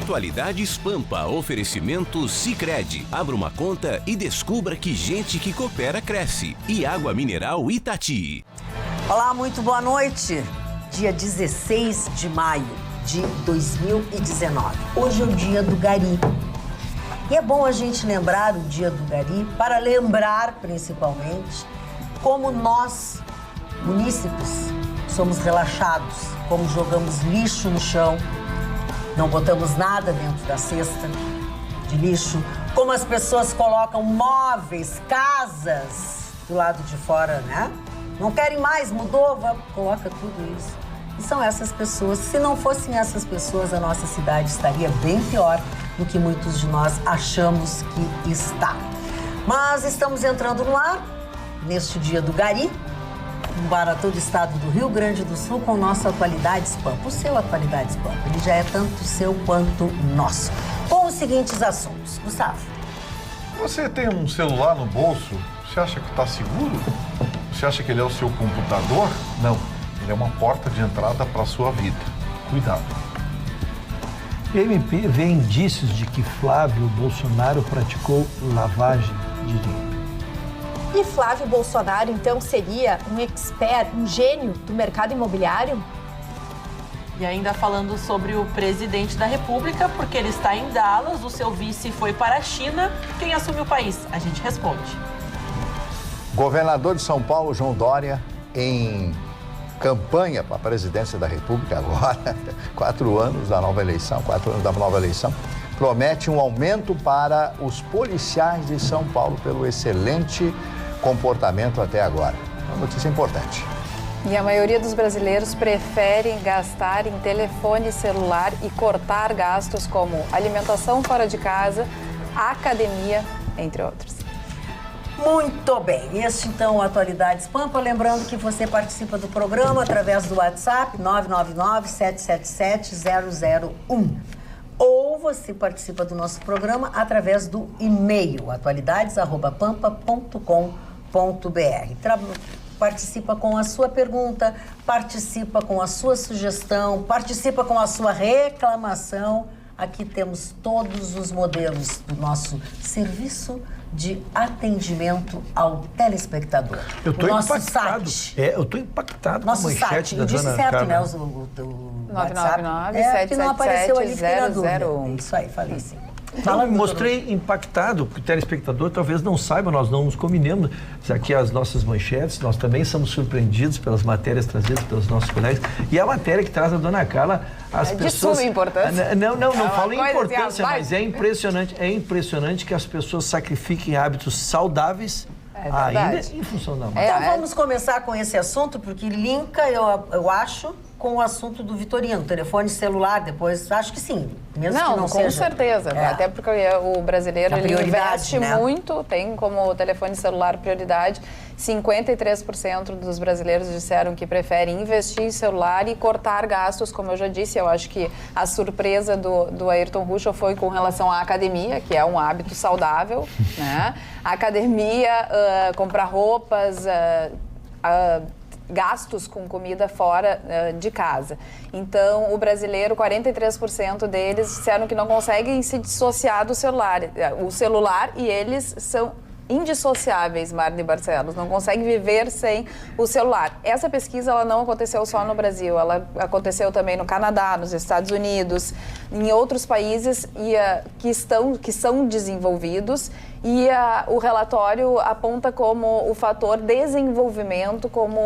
Atualidades Pampa, oferecimento Sicredi. Abra uma conta e descubra que gente que coopera cresce. E Água Mineral Itati. Olá, muito boa noite. Dia 16 de maio de 2019. Hoje é o dia do Gari. E é bom a gente lembrar o dia do Gari para lembrar, principalmente, como nós, munícipes, somos relaxados, como jogamos lixo no chão, não botamos nada dentro da cesta de lixo, como as pessoas colocam móveis, casas do lado de fora, né? Não querem mais, mudou, coloca tudo isso. E são essas pessoas, se não fossem essas pessoas, a nossa cidade estaria bem pior do que muitos de nós achamos que está. Mas estamos entrando no ar, neste dia do Gari, para todo o estado do Rio Grande do Sul, com o nosso Atualidades Pampa. O seu Atualidades Pampa, ele já é tanto seu quanto nosso. Com os seguintes assuntos. Gustavo. Você tem um celular no bolso, você acha que está seguro? Você acha que ele é o seu computador? Não, ele é uma porta de entrada para a sua vida. Cuidado. O MP vê indícios de que Flávio Bolsonaro praticou lavagem de dinheiro. E Flávio Bolsonaro, então, seria um expert, um gênio do mercado imobiliário? E ainda falando sobre o presidente da República, porque ele está em Dallas, o seu vice foi para a China. Quem assume o país? A gente responde. Governador de São Paulo, João Dória, em campanha para a presidência da República agora, 4 anos da nova eleição, promete um aumento para os policiais de São Paulo pelo excelente comportamento até agora. Uma notícia importante. E a maioria dos brasileiros preferem gastar em telefone celular e cortar gastos como alimentação fora de casa, academia, entre outros. Muito bem, este então o Atualidades Pampa, lembrando que você participa do programa através do WhatsApp 999-777-001 ou você participa do nosso programa através do e-mail atualidades@pampa.com.br. Participa com a sua pergunta, participa com a sua sugestão, participa com a sua reclamação. Aqui temos todos os modelos do nosso serviço de atendimento ao telespectador. Eu estou impactado. Eu estou impactado com a manchete da dona Carla. certo, né? O 999-777-001. que não apareceu ali, fiquei na dúvida. Isso aí, falei sim. Eu me mostrei impactado, porque o telespectador talvez não saiba, nós não nos combinamos aqui as nossas manchetes, nós também somos surpreendidos pelas matérias trazidas pelos nossos colegas. E a matéria que traz a dona Carla, as pessoas... De suma importância. Não falo em importância, assim, mas é impressionante que as pessoas sacrifiquem hábitos saudáveis ainda em função da marca. Então vamos começar com esse assunto, porque linka, eu acho, com o assunto do Vitorino, telefone celular, depois, acho que sim, mesmo que não seja. Com certeza, até porque o brasileiro ele investe muito, tem como telefone celular prioridade. 53% dos brasileiros disseram que preferem investir em celular e cortar gastos, como eu já disse. Eu acho que a surpresa do Ayrton Ruschel foi com relação à academia, que é um hábito saudável, né? A academia, comprar roupas, gastos com comida fora de casa. Então, o brasileiro, 43% deles disseram que não conseguem se dissociar do celular. O celular e eles são indissociáveis, Marne Barcelos, não conseguem viver sem o celular. Essa pesquisa ela não aconteceu só no Brasil, ela aconteceu também no Canadá, nos Estados Unidos, em outros países que são desenvolvidos, e o relatório aponta como o fator desenvolvimento como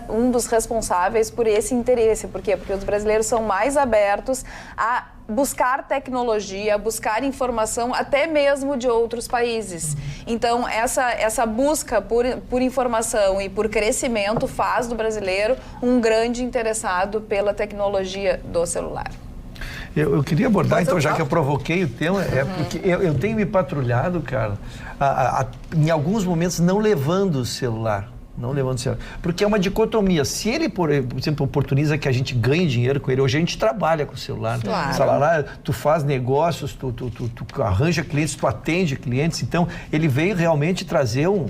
um dos responsáveis por esse interesse. Por quê? Porque os brasileiros são mais abertos a buscar tecnologia, buscar informação até mesmo de outros países. Então, essa busca por informação e por crescimento faz do brasileiro um grande interessado pela tecnologia do celular. Eu queria abordar, então, já que eu provoquei o tema, porque eu tenho me patrulhado, cara, em alguns momentos não levando o celular Não levando celular. Porque é uma dicotomia. Se ele, por exemplo, oportuniza que a gente ganhe dinheiro com ele, hoje a gente trabalha com o celular. Claro. Celular, tu faz negócios, tu arranja clientes, tu atende clientes. Então, ele veio realmente trazer um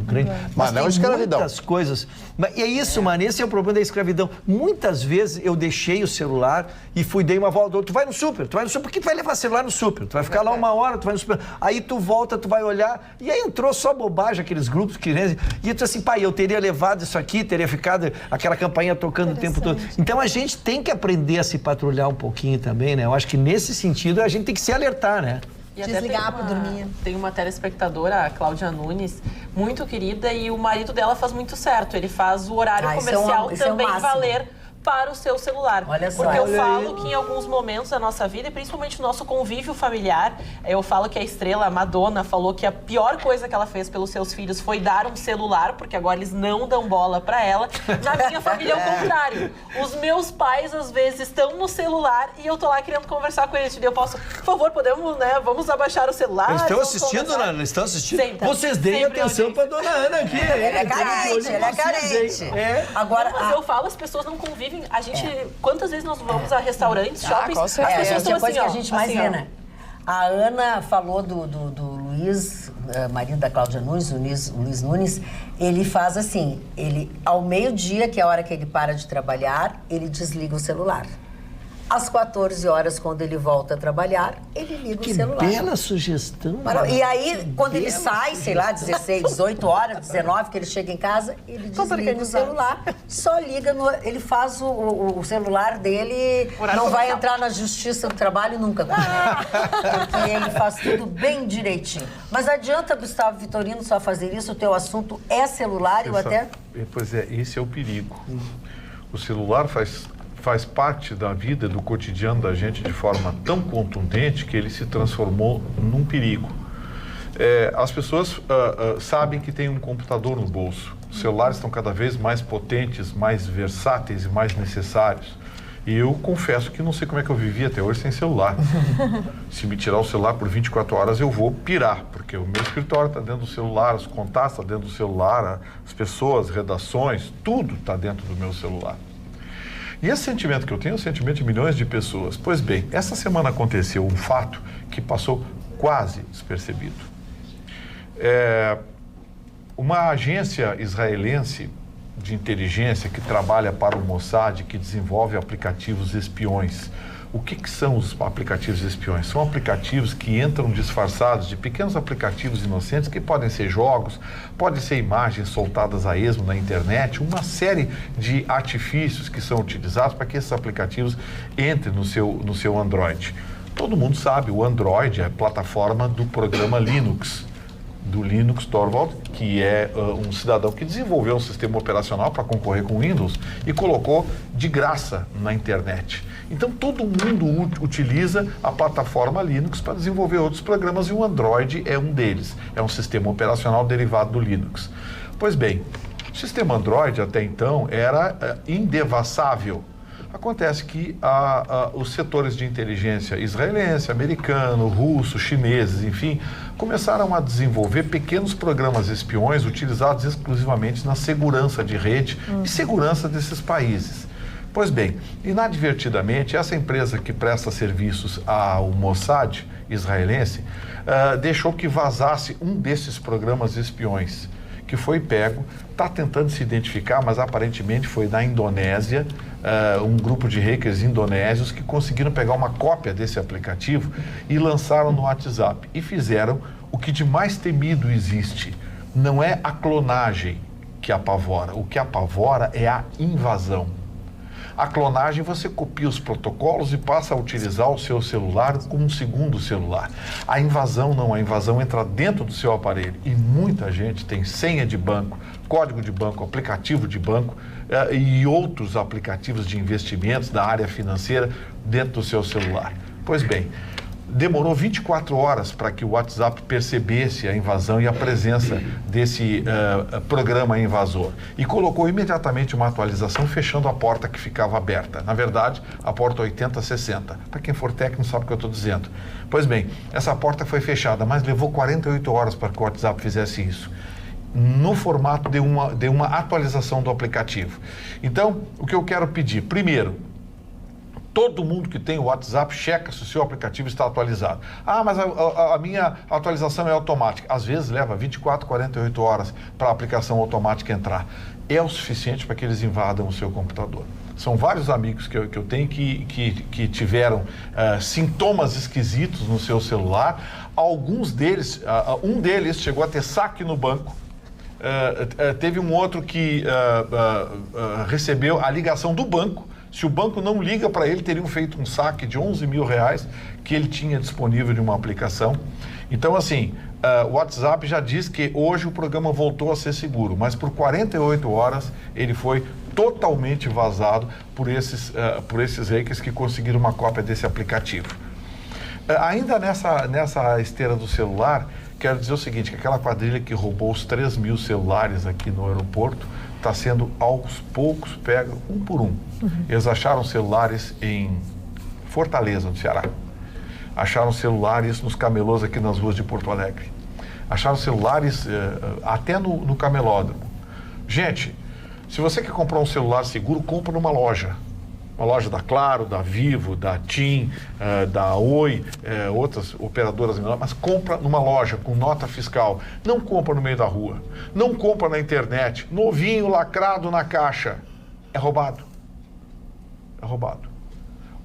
grande... Mas não tem escravidão. muitas coisas. E é isso, mano, esse é o problema da escravidão. Muitas vezes eu deixei o celular e dei uma volta. Tu vai no super, porque tu vai levar celular no super. Tu vai ficar lá uma hora, tu vai no super. Aí tu volta, tu vai olhar, e aí entrou só bobagem, aqueles grupos que... E tu assim, pai, eu teria levado isso aqui, teria ficado aquela campainha tocando o tempo todo. Então a gente tem que aprender a se patrulhar um pouquinho também, né? Eu acho que nesse sentido a gente tem que se alertar, né? E até Desligar pra dormir. Tem uma telespectadora, a Cláudia Nunes, muito querida, e o marido dela faz muito certo. Ele faz o horário comercial também valer para o seu celular. Olha só. Porque eu falo que em alguns momentos da nossa vida, e principalmente no nosso convívio familiar, eu falo que a estrela, a Madonna, falou que a pior coisa que ela fez pelos seus filhos foi dar um celular, porque agora eles não dão bola para ela. Na minha família é o contrário. Os meus pais, às vezes, estão no celular e eu tô lá querendo conversar com eles. Eu posso, por favor, podemos, né? Vamos abaixar o celular. Eles estão assistindo, Ana? Eles estão assistindo? Sempre. Vocês deem Sempre atenção para dona Ana aqui. Ela é carente, ela é carente. Agora, Mas eu falo, as pessoas não convivem. A gente, quantas vezes nós vamos a restaurantes, shoppings, com as certeza. pessoas estão é a coisa assim, que a gente mais vê, né? A Ana falou do Luiz, marido da Cláudia Nunes, Luiz Nunes. Ele faz assim, ele ao meio-dia, que é a hora que ele para de trabalhar, ele desliga o celular. Às 14 horas, quando ele volta a trabalhar, ele liga o celular. Que bela sugestão. E aí, quando ele sai, sei lá, 16, 18 horas, 19, que ele chega em casa, ele desliga o celular, só liga no... Ele faz o celular dele, não vai entrar na Justiça do Trabalho nunca. Porque ele faz tudo bem direitinho. Mas adianta, Gustavo Vitorino, só fazer isso? O teu assunto é celular e até... Pois é, esse é o perigo. O celular faz parte da vida, do cotidiano da gente de forma tão contundente que ele se transformou num perigo. As pessoas sabem que tem um computador no bolso. Os celulares estão cada vez mais potentes, mais versáteis e mais necessários. E eu confesso que não sei como é que eu vivi até hoje sem celular. Se me tirar o celular por 24 horas, eu vou pirar, porque o meu escritório está dentro do celular, os contatos estão dentro do celular, as pessoas, redações, tudo está dentro do meu celular. E esse sentimento que eu tenho é o sentimento de milhões de pessoas. Pois bem, essa semana aconteceu um fato que passou quase despercebido. Uma agência israelense de inteligência que trabalha para o Mossad, que desenvolve aplicativos espiões. O que são os aplicativos espiões? São aplicativos que entram disfarçados de pequenos aplicativos inocentes que podem ser jogos, podem ser imagens soltadas a esmo na internet, uma série de artifícios que são utilizados para que esses aplicativos entrem no seu Android. Todo mundo sabe, o Android é a plataforma do programa Linux, do Linus Torvalds, que é um cidadão que desenvolveu um sistema operacional para concorrer com o Windows e colocou de graça na internet. Então, todo mundo utiliza a plataforma Linux para desenvolver outros programas e o Android é um deles. É um sistema operacional derivado do Linux. Pois bem, o sistema Android até então era indevassável. Acontece que os setores de inteligência israelense, americano, russo, chineses, enfim, começaram a desenvolver pequenos programas espiões utilizados exclusivamente na segurança de rede e segurança desses países. Pois bem, inadvertidamente, essa empresa que presta serviços ao Mossad israelense deixou que vazasse um desses programas espiões, que foi pego, está tentando se identificar, mas aparentemente foi na Indonésia, um grupo de hackers indonésios que conseguiram pegar uma cópia desse aplicativo e lançaram no WhatsApp. E fizeram o que de mais temido existe. Não é a clonagem que apavora, o que apavora é a invasão. A clonagem, você copia os protocolos e passa a utilizar o seu celular como um segundo celular. A invasão não, a invasão entra dentro do seu aparelho. E muita gente tem senha de banco, código de banco, aplicativo de banco e outros aplicativos de investimentos da área financeira dentro do seu celular. Pois bem, demorou 24 horas para que o WhatsApp percebesse a invasão e a presença desse programa invasor. E colocou imediatamente uma atualização fechando a porta que ficava aberta. Na verdade, a porta 8060. Para quem for técnico sabe o que eu estou dizendo. Pois bem, essa porta foi fechada, mas levou 48 horas para que o WhatsApp fizesse isso. no formato de uma atualização do aplicativo. Então, o que eu quero pedir, primeiro, todo mundo que tem o WhatsApp checa se o seu aplicativo está atualizado. Ah, mas a minha atualização é automática. Às vezes leva 24, 48 horas para a aplicação automática entrar. É o suficiente para que eles invadam o seu computador. São vários amigos que eu tenho que tiveram sintomas esquisitos no seu celular. Alguns deles, um deles chegou a ter saque no banco. Teve um outro que recebeu a ligação do banco. Se o banco não liga para ele, teriam feito um saque de 11 mil reais que ele tinha disponível de uma aplicação. Então, assim, o WhatsApp já diz que hoje o programa voltou a ser seguro, mas por 48 horas ele foi totalmente vazado por esses hackers que conseguiram uma cópia desse aplicativo. Ainda nessa esteira do celular, quero dizer o seguinte, que aquela quadrilha que roubou os 3 mil celulares aqui no aeroporto está sendo aos poucos pega um por um. Eles acharam celulares em Fortaleza, no Ceará. Acharam celulares nos camelôs aqui nas ruas de Porto Alegre. Acharam celulares até no camelódromo. Gente, se você quer comprar um celular seguro, compra numa loja. Uma loja da Claro, da Vivo, da TIM, da Oi, outras operadoras menores, mas compra numa loja com nota fiscal. Não compra no meio da rua. Não compra na internet. Novinho, lacrado na caixa. É roubado. É roubado.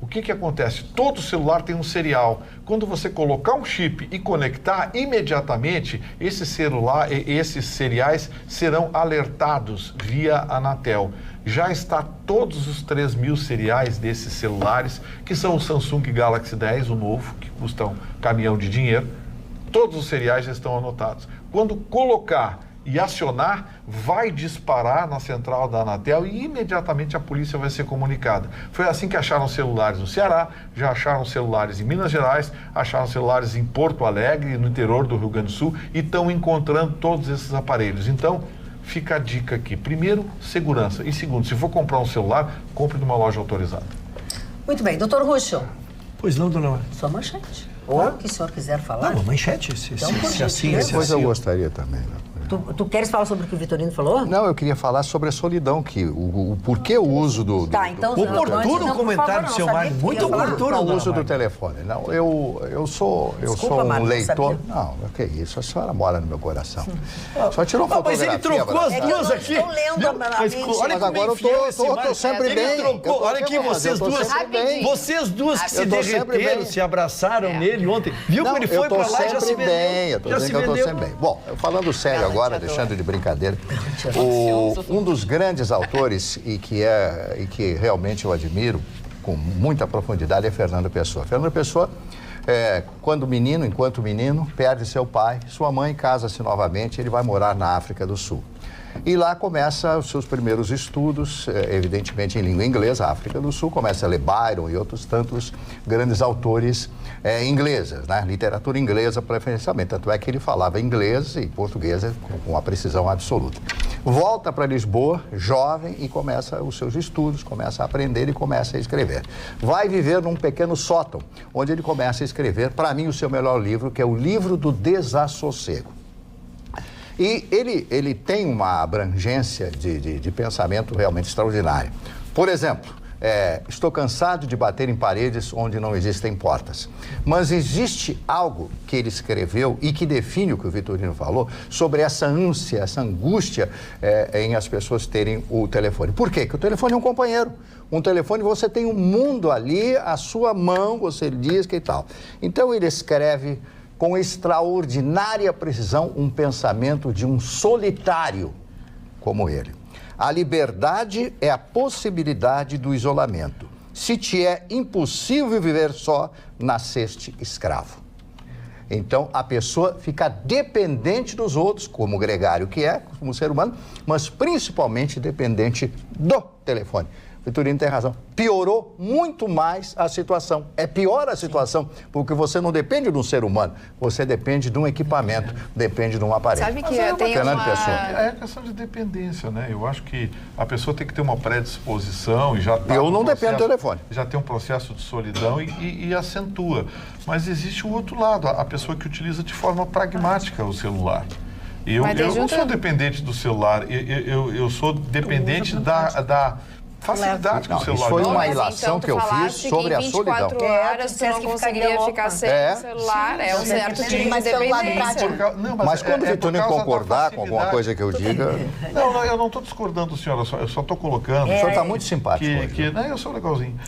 O que acontece? Todo celular tem um serial. Quando você colocar um chip e conectar, imediatamente esses seriais serão alertados via Anatel. Já está todos os 3 mil seriais desses celulares, que são o Samsung Galaxy 10, o novo, que custa um caminhão de dinheiro. Todos os seriais já estão anotados. Quando colocar e acionar, vai disparar na central da Anatel e imediatamente a polícia vai ser comunicada. Foi assim que acharam celulares no Ceará, já acharam celulares em Minas Gerais, acharam celulares em Porto Alegre, no interior do Rio Grande do Sul, e estão encontrando todos esses aparelhos. Então, fica a dica aqui. Primeiro, segurança. E segundo, se for comprar um celular, compre numa loja autorizada. Muito bem. Doutor Ruschel. Pois não, dona Mara. Sua manchete. Ou o que o senhor quiser falar. Não, manchete. Se assim, Depois eu gostaria também. Tu queres falar sobre o que o Vitorino falou? Não, eu queria falar sobre a solidão, que o porquê o uso do... Tá, então... Oportuno o comentário do seu Mário, muito oportuno. O uso do telefone. Não, eu sou um leitor... Não, que isso, a senhora mora no meu coração. Só tirou fotografia. Mas ele trocou as duas aqui. Estou lendo a mente. Mas agora eu tô sempre bem. Ele trocou, olha aqui, vocês duas que se derreteram, se abraçaram nele ontem. Viu que ele foi pra lá e já se vendeu. Eu tô dizendo que eu tô sempre bem. Bom, falando sério agora, deixando de brincadeira, um dos grandes autores e que realmente eu admiro com muita profundidade é Fernando Pessoa. Fernando Pessoa, enquanto menino, perde seu pai, sua mãe casa-se novamente, ele vai morar na África do Sul. E lá começa os seus primeiros estudos, evidentemente em língua inglesa, África do Sul, começa a ler Byron e outros tantos grandes autores ingleses, né? Literatura inglesa preferencialmente, tanto é que ele falava inglês e português com uma precisão absoluta. Volta para Lisboa, jovem, e começa os seus estudos, começa a aprender e começa a escrever. Vai viver num pequeno sótão, onde ele começa a escrever, para mim, o seu melhor livro, que é o Livro do Desassossego. E ele tem uma abrangência de pensamento realmente extraordinária. Por exemplo, estou cansado de bater em paredes onde não existem portas. Mas existe algo que ele escreveu e que define o que o Vitorino falou sobre essa ânsia, essa angústia em as pessoas terem o telefone. Por quê? Porque o telefone é um companheiro. Um telefone, você tem um mundo ali, à sua mão, você diz que e tal. Então ele escreve com extraordinária precisão um pensamento de um solitário como ele. A liberdade é a possibilidade do isolamento. Se te é impossível viver só, nasceste escravo. Então, a pessoa fica dependente dos outros, como o gregário que é, como ser humano, mas principalmente dependente do telefone. Vitorino tem razão. Piorou muito mais a situação. É pior a situação, porque você não depende de um ser humano, você depende de um equipamento, depende de um aparelho. Sabe que tem uma... É questão de dependência, né? Eu acho que a pessoa tem que ter uma predisposição e já tá... Eu não dependo do telefone. Já tem um processo de solidão e acentua. Mas existe o outro lado, a pessoa que utiliza de forma pragmática o celular. Eu não sou dependente do celular, eu sou dependente da facilidade com o celular. Isso foi uma Então, ilação que eu fiz sobre a solidão. 24 horas tu não conseguiria ficar sem o celular. É um certo tipo de dependência. Mas quando o Vitorino concordar com alguma coisa que eu diga... Não, eu não estou discordando do senhor, eu só estou colocando... O senhor está muito simpático. Não, eu sou legalzinho.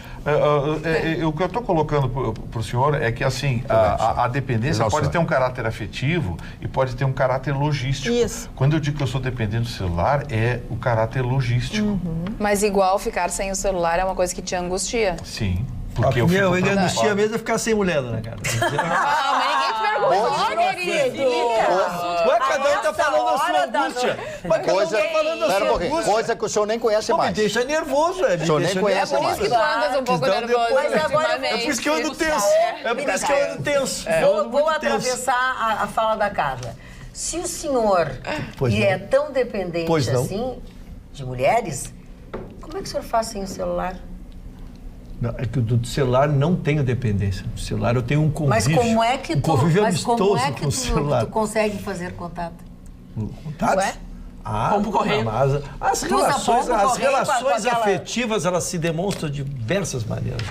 O que eu estou colocando para o senhor é que, assim, a dependência pode ter um caráter afetivo e pode ter um caráter logístico. Isso. Quando eu digo que eu sou dependente do celular, é o caráter logístico. Mas igual ficar sem o celular é uma coisa que te angustia. Sim. Porque Ele fico angustia mesmo é ficar sem mulher, né, cara? Mas ninguém te perguntou, querido. Ué, cada um tá falando a sua angústia. Mas cada um tá falando a sua angústia. Coisa que o senhor nem conhece mais. Me deixa nervoso, O senhor nem conhece É por isso que tu andas um pouco nervoso. Mas agora É por isso que eu ando tenso. É por isso que eu ando tenso. Vou atravessar a fala da Carla. Se o senhor é tão dependente assim de mulheres, como é que o senhor faz sem o celular? Não, é que do celular não tenho dependência. Do celular eu tenho um convívio. Mas como é que com o celular. tu consegue fazer contato? Contatos? Ué? Pombo correio. As relações afetivas, elas se demonstram de diversas maneiras.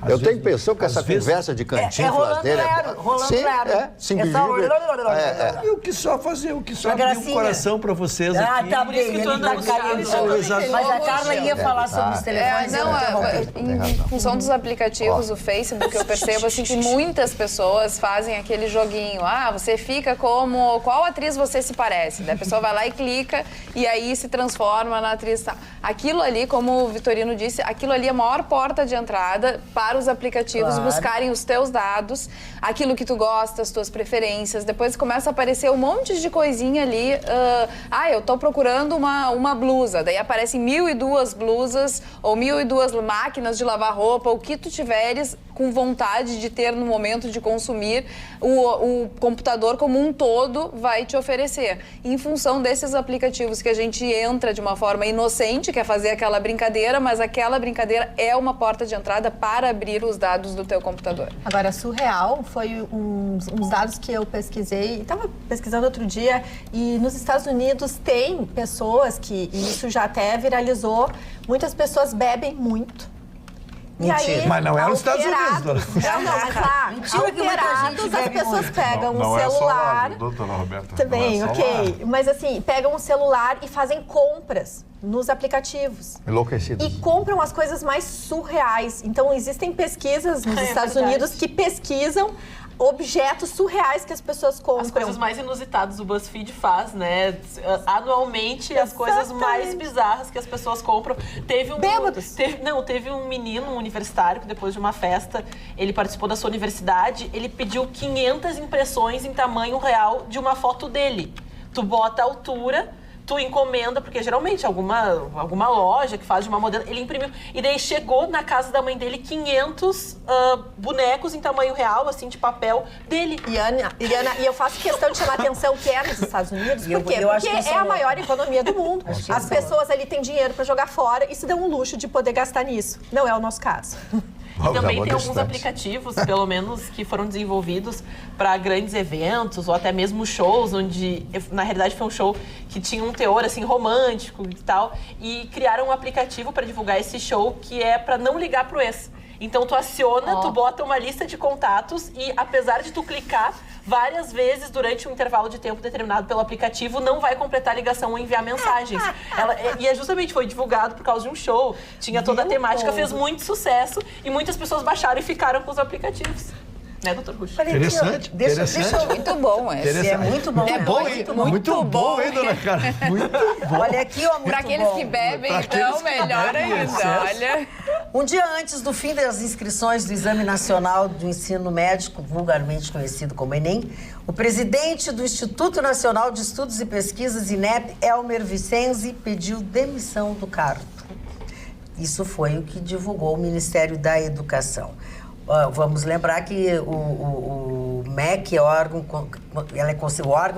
Eu tenho impressão que essa conversa de cantinflas dele rolando lero. Sim, E o que só fazer, o que só abrir o coração para vocês aqui. Tá bem, ele tá caindo. Mas a Carla ia falar sobre os telefones. Em função dos aplicativos, o Facebook, eu percebo assim que muitas pessoas fazem aquele joguinho. Você fica como... Qual atriz você se parece? Daí a pessoa vai lá e clica e aí se transforma na atriz. Aquilo ali, como o Vitorino disse, aquilo ali é a maior porta de entrada para os aplicativos buscarem os teus dados, aquilo que tu gosta, as tuas preferências. Depois começa a aparecer um monte de coisinha ali. Eu tô procurando uma blusa. Daí aparecem 1.002 blusas ou 1.002 máquinas de lavar roupa, o que tu tiveres com vontade de ter no momento de consumir, o computador como um todo vai te oferecer. E em função desses aplicativos que a gente entra de uma forma inocente, quer fazer aquela brincadeira, mas aquela brincadeira é uma porta de entrada para abrir os dados do teu computador. Agora, surreal foi uns dados que eu pesquisei, estava pesquisando outro dia, e nos Estados Unidos tem pessoas que, e isso já até viralizou, muitas pessoas bebem muito. Mentira. Mas não é nos Estados Unidos, dona. Mentira que muita gente as pessoas pegam não um celular. É só doutora Roberta. Também, ok. Mas assim, pegam um celular e fazem compras nos aplicativos. Enlouquecidos. E compram as coisas mais surreais. Então, existem pesquisas nos Estados Unidos que pesquisam objetos surreais que as pessoas compram. As coisas mais inusitadas o BuzzFeed faz, né? Anualmente, as coisas mais bizarras que as pessoas compram. Teve um menino, um universitário, que depois de uma festa, ele participou da sua universidade, ele pediu 500 impressões em tamanho real de uma foto dele. Tu bota a altura, tu encomenda, porque geralmente alguma loja que faz de uma modelo, ele imprimiu. E daí chegou na casa da mãe dele 500 bonecos em tamanho real, assim, de papel dele. E eu faço questão de chamar a atenção que é nos Estados Unidos. Por quê? Porque é a maior economia do mundo. As pessoas ali têm dinheiro para jogar fora e se dão um luxo de poder gastar nisso. Não é o nosso caso. E também tem alguns aplicativos, pelo menos, que foram desenvolvidos para grandes eventos ou até mesmo shows, onde, na realidade, foi um show que tinha um teor, assim, romântico e tal, e criaram um aplicativo para divulgar esse show que é para não ligar pro ex. Então, tu aciona, tu bota uma lista de contatos e, apesar de tu clicar várias vezes durante um intervalo de tempo determinado pelo aplicativo, não vai completar a ligação ou enviar mensagens. E justamente foi divulgado por causa de um show, tinha toda a temática, fez muito sucesso e muitas pessoas baixaram e ficaram com os aplicativos. Né, doutor Rush? Interessante. Muito bom, É muito bom. Muito bom, hein, dona Carla? Muito bom. Olha aqui, ó, muito Para aqueles que bebem, então, melhor ainda. Olha. Um dia antes do fim das inscrições do Exame Nacional do Ensino Médico, vulgarmente conhecido como Enem, o presidente do Instituto Nacional de Estudos e Pesquisas, INEP, Elmer Vicenzi, pediu demissão do cargo. Isso foi o que divulgou o Ministério da Educação. Vamos lembrar que o MEC, o órgão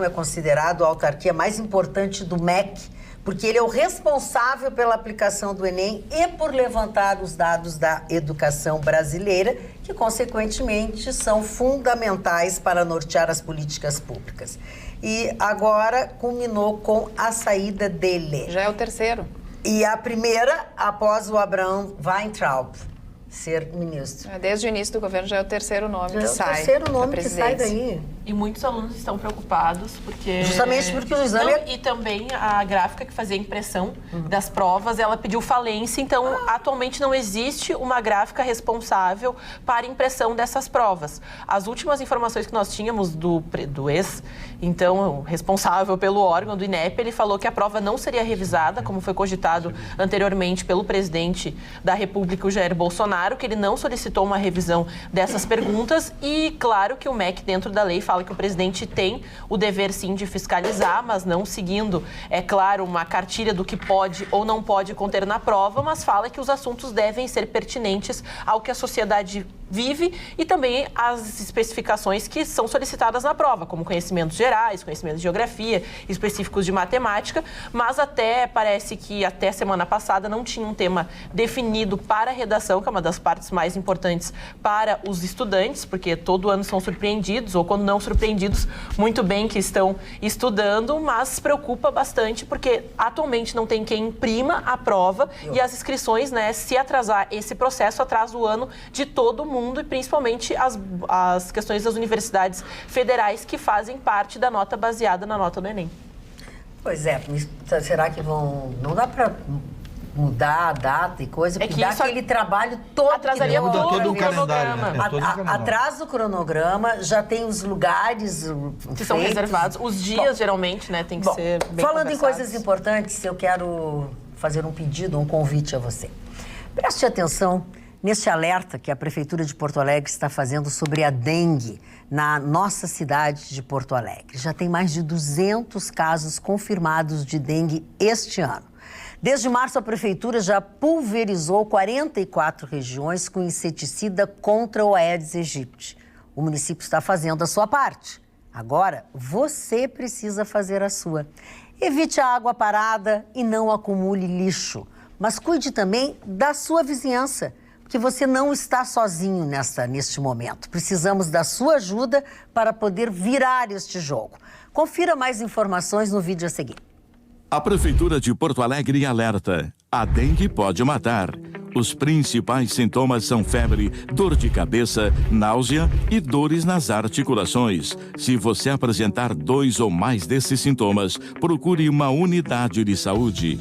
é considerado a autarquia mais importante do MEC, porque ele é o responsável pela aplicação do Enem e por levantar os dados da educação brasileira, que, consequentemente, são fundamentais para nortear as políticas públicas. e agora culminou com a saída dele. Já é o terceiro. E a primeira, após o Abraham Weintraub ser ministro. Desde o início do governo já é o terceiro nome que sai. É o terceiro nome que sai daí. E muitos alunos estão preocupados porque... Justamente porque o exame... Não, e também a gráfica que fazia a impressão das provas, ela pediu falência, então atualmente não existe uma gráfica responsável para a impressão dessas provas. As últimas informações que nós tínhamos do ex, então, responsável pelo órgão do INEP, ele falou que a prova não seria revisada, como foi cogitado anteriormente pelo presidente da República, o Jair Bolsonaro, que ele não solicitou uma revisão dessas perguntas e, claro, que o MEC, dentro da lei, fala que o presidente tem o dever, sim, de fiscalizar, mas não seguindo, é claro, uma cartilha do que pode ou não pode conter na prova, mas fala que os assuntos devem ser pertinentes ao que a sociedade vive e também as especificações que são solicitadas na prova, como conhecimentos gerais, conhecimentos de geografia, específicos de matemática, mas parece que até semana passada não tinha um tema definido para a redação, que é uma das partes mais importantes para os estudantes, porque todo ano são surpreendidos, ou quando não surpreendidos, muito bem que estão estudando, mas preocupa bastante porque atualmente não tem quem imprima a prova e as inscrições, né, se atrasar esse processo, atrasa o ano de todo mundo e principalmente as questões das universidades federais que fazem parte da nota baseada na nota do Enem. Pois é, será que vão... Não dá para mudar a data e coisa, porque dá aquele trabalho todo. Atrasaria todo o cronograma. Atrasa o cronograma, já tem os lugares que são reservados. Os dias, geralmente, né, tem que ser bem falando em coisas importantes, eu quero fazer um pedido, um convite a você. Preste atenção neste alerta que a Prefeitura de Porto Alegre está fazendo sobre a dengue na nossa cidade de Porto Alegre. Já tem mais de 200 casos confirmados de dengue este ano. Desde março, a Prefeitura já pulverizou 44 regiões com inseticida contra o Aedes aegypti. O município está fazendo a sua parte. Agora, você precisa fazer a sua. Evite a água parada e não acumule lixo. Mas cuide também da sua vizinhança, porque você não está sozinho neste momento. Precisamos da sua ajuda para poder virar este jogo. Confira mais informações no vídeo a seguir. A Prefeitura de Porto Alegre alerta: a dengue pode matar. Os principais sintomas são febre, dor de cabeça, náusea e dores nas articulações. Se você apresentar 2 ou mais desses sintomas, procure uma unidade de saúde.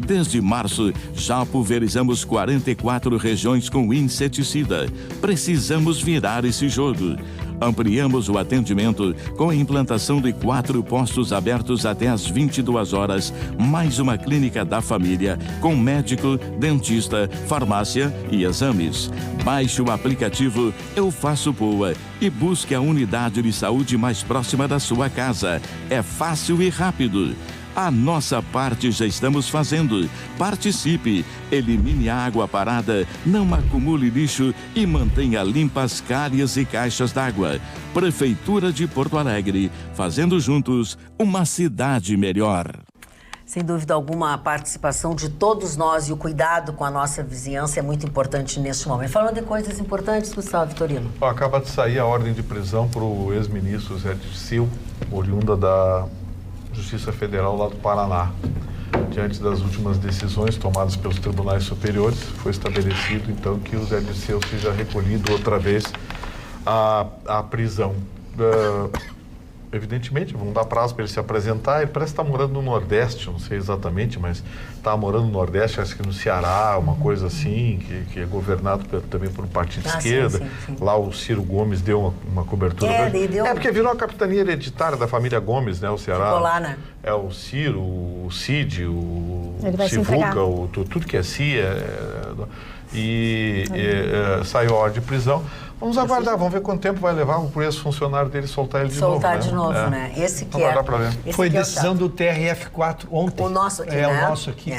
Desde março, já pulverizamos 44 regiões com inseticida. Precisamos virar esse jogo. Ampliamos o atendimento com a implantação de 4 postos abertos até às 22 horas, mais uma clínica da família, com médico, dentista, farmácia e exames. Baixe o aplicativo Eu Faço Boa e busque a unidade de saúde mais próxima da sua casa. É fácil e rápido. A nossa parte já estamos fazendo. Participe, elimine a água parada, não acumule lixo e mantenha limpas calhas e caixas d'água. Prefeitura de Porto Alegre, fazendo juntos uma cidade melhor. Sem dúvida alguma, a participação de todos nós e o cuidado com a nossa vizinhança é muito importante neste momento. Falando de coisas importantes, Gustavo Vitorino. Acaba de sair a ordem de prisão para o ex-ministro Zé Dirceu, oriunda da Justiça Federal lá do Paraná. Diante das últimas decisões tomadas pelos tribunais superiores, foi estabelecido então que o Zé Dirceu seja recolhido outra vez à prisão. Evidentemente, vão dar prazo para ele se apresentar. Ele parece que está morando no Nordeste, não sei exatamente, mas está morando no Nordeste, acho que no Ceará, uma coisa assim, que é governado também por um partido de esquerda. Sim. Lá o Ciro Gomes deu uma cobertura. Porque virou a capitania hereditária da família Gomes, né, o Ceará. Ficou lá, né? É o Ciro, o Cid, o Sivuca, tudo que é CIA. Saiu a ordem de prisão. Vamos aguardar, vamos ver quanto tempo vai levar para o ex-funcionário dele soltar ele de novo. Soltar de novo, né? Esse que é. Pra ver. Foi decisão do TRF4 ontem. O nosso aqui, né? O nosso aqui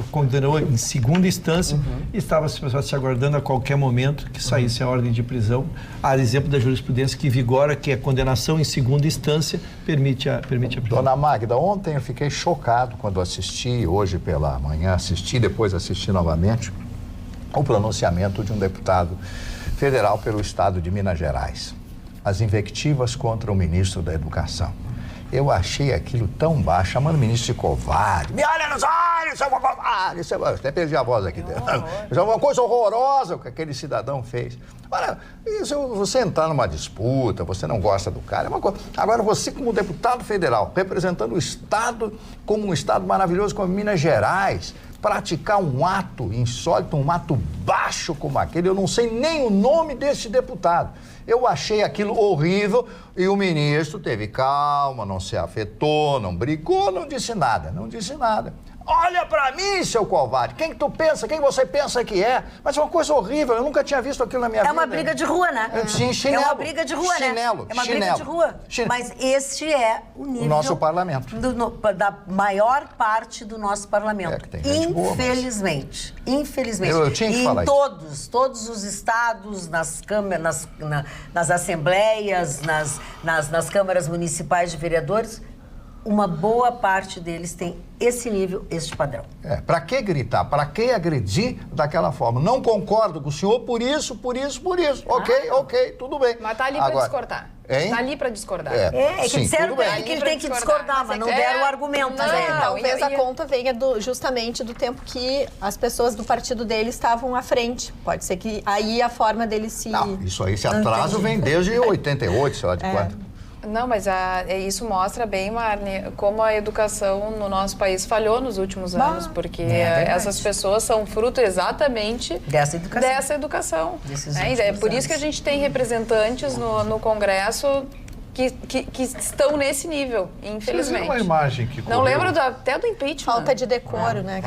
condenou em segunda instância e estava se aguardando a qualquer momento que saísse a ordem de prisão. A exemplo da jurisprudência que vigora, que a condenação em segunda instância permite a prisão. Dona Magda, ontem eu fiquei chocado quando assisti, hoje pela manhã depois assisti novamente, o pronunciamento de um deputado federal pelo estado de Minas Gerais. As invectivas contra o ministro da Educação. Eu achei aquilo tão baixo, chamando o ministro de covarde. Me olha nos olhos, seu covarde! Eu até perdi a voz aqui. Isso é uma coisa horrorosa o que aquele cidadão fez. Olha, você entrar numa disputa, você não gosta do cara, é uma coisa. Agora, você como deputado federal, representando o Estado como um Estado maravilhoso como Minas Gerais, praticar um ato insólito, um ato baixo como aquele, eu não sei nem o nome desse deputado. Eu achei aquilo horrível e o ministro teve calma, não se afetou, não brigou, não disse nada. Olha pra mim, seu covarde, quem você pensa que é? Mas é uma coisa horrível, eu nunca tinha visto aquilo na minha vida. É uma briga de rua, né? Sim, chinelo. É uma briga de rua, chinelo, né? É uma briga de rua. Mas este é o nível... O nosso parlamento. Da maior parte do nosso parlamento. Que tem gente boa, Infelizmente. Infelizmente. Eu tinha que falar todos os estados, nas câmaras, nas assembleias, nas câmaras municipais de vereadores, uma boa parte deles tem esse nível, este padrão. Para que gritar? Para que agredir daquela forma? Não concordo com o senhor por isso. Ok, tudo bem. Mas tá ali para discordar. Hein? Tá ali para discordar. Que disseram pra ele que ele tem que discordar, mas não deram o argumento. Talvez a conta venha justamente do tempo que as pessoas do partido dele estavam à frente. Pode ser que aí a forma dele se... Não, isso aí, esse atraso vem desde 88, sei lá de quanto. Não, mas isso mostra bem, Marne, como a educação no nosso país falhou nos últimos anos, porque essas pessoas são fruto exatamente dessa educação. É por isso que a gente tem representantes no Congresso que estão nesse nível, infelizmente. Uma imagem que não lembro até do impeachment. Falta de decoro, né?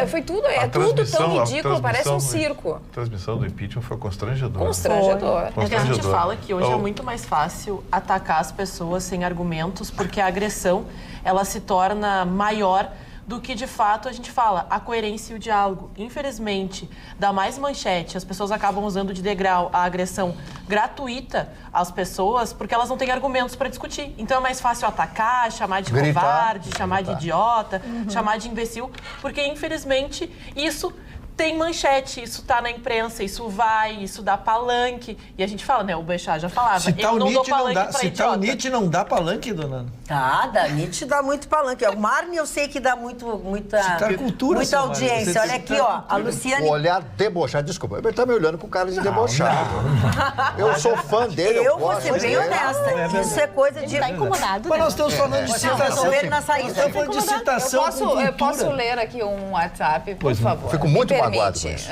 Foi tudo, tudo tão ridículo, parece um circo. A transmissão do impeachment foi constrangedora. É que a gente fala que hoje é muito mais fácil atacar as pessoas sem argumentos, porque a agressão, ela se torna maior do que, de fato, a gente fala, a coerência e o diálogo. Infelizmente, dá mais manchete, as pessoas acabam usando de degrau a agressão gratuita às pessoas, porque elas não têm argumentos para discutir. Então é mais fácil atacar, chamar de covarde, chamar de idiota, chamar de imbecil, porque, infelizmente, isso tem manchete, isso tá na imprensa, isso dá palanque. E a gente fala, né, o Bechá já falava, eu não dou palanque pra idiota. Se tá o Nietzsche, não dá palanque, dona Ana? Tá, Nietzsche dá muito palanque. O Marne eu sei que dá muita cultura, muita audiência. Olha aqui, ó, a Luciane... O olhar debochado, desculpa, ele tá me olhando com cara de debochado. Eu sou fã dele, eu vou ser bem honesta. Isso é coisa de... Tá incomodado, Mas nós estamos falando de citação. Estamos falando de citação com cultura. Eu posso ler aqui um WhatsApp, por favor? Fico muito magoado com isso.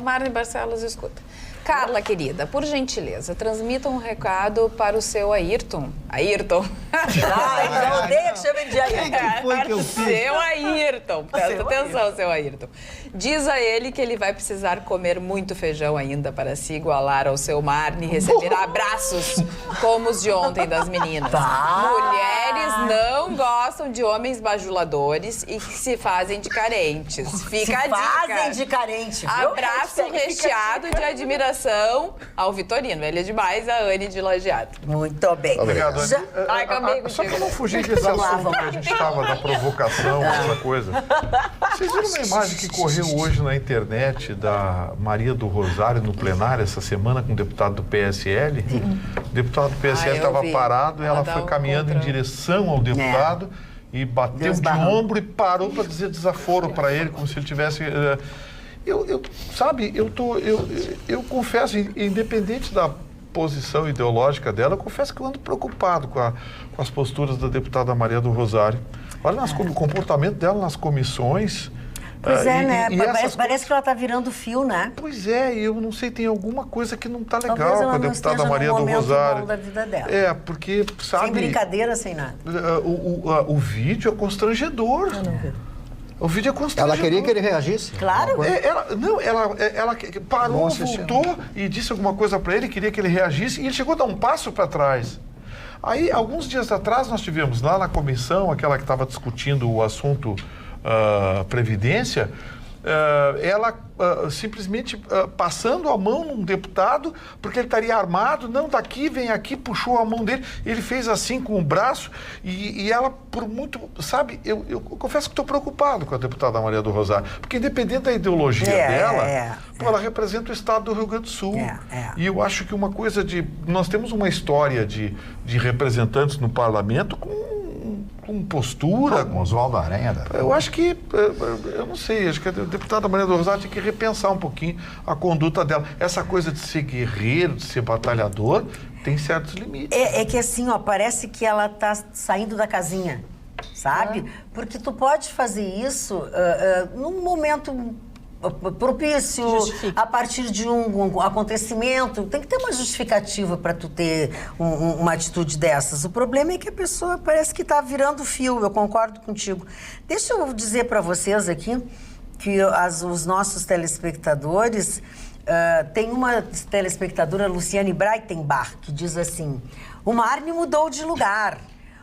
Marne Barcelos, escuta. Carla, querida, por gentileza, transmita um recado para o seu Ayrton. Ayrton. Eu odeio que chamem de Ayrton. Que foi que eu fiz? Seu Ayrton. Presta atenção, seu Ayrton. Diz a ele que ele vai precisar comer muito feijão ainda para se igualar ao seu Marne e receber abraços como os de ontem das meninas. Mulheres não gostam de homens bajuladores e que se fazem de carentes. Fica a dica. Fazem de carente, viu? Abraço recheado de admiração ao Vitorino. Ele é demais, a Anne de Lajeado. Muito bem. Obrigado, Anne. Só para não fugir desse assunto que a gente estava da provocação, essa coisa. Vocês viram uma imagem que correu hoje na internet da Maria do Rosário no plenário essa semana com o deputado do PSL? O deputado do PSL estava parado e ela foi caminhando em direção ao deputado e bateu de ombro e parou para dizer desaforo para ele, como se ele tivesse... Eu confesso, independente da posição ideológica dela, eu confesso que eu ando preocupado com as posturas da deputada Maria do Rosário. Olha o comportamento dela nas comissões. Pois né? Parece que ela está virando fio, né? Pois é, eu não sei, tem alguma coisa que não está legal com a deputada Maria do Rosário. Da vida dela. Porque, sabe... Sem brincadeira, sem nada. O vídeo é constrangedor. Eu não vi. O vídeo é constrangedor. Ela queria que ele reagisse? Claro. Ela parou, voltou e disse alguma coisa para ele, queria que ele reagisse, e ele chegou a dar um passo para trás. Aí, alguns dias atrás, nós tivemos lá na comissão, aquela que estava discutindo o assunto Previdência, ela simplesmente passando a mão num deputado, porque ele estaria armado, não, daqui, vem aqui, puxou a mão dele, ele fez assim com o braço, e ela, por muito, sabe, eu confesso que estou preocupado com a deputada Maria do Rosário, porque independente da ideologia dela, ela representa o estado do Rio Grande do Sul. E eu acho que uma coisa nós temos uma história de representantes no parlamento com com postura. Com Oswaldo Aranha. Eu acho que, eu não sei, acho que a deputada Maria do Rosário tem que repensar um pouquinho a conduta dela. Essa coisa de ser guerreiro, de ser batalhador, tem certos limites. É que assim, ó, parece que ela tá saindo da casinha, sabe? Porque tu pode fazer isso num momento propício, a partir de um acontecimento. Tem que ter uma justificativa para tu ter uma atitude dessas. O problema é que a pessoa parece que está virando fio, eu concordo contigo. Deixa eu dizer para vocês aqui que os nossos telespectadores... tem uma telespectadora, Luciane Breitenbach, que diz assim: o Marne mudou de lugar.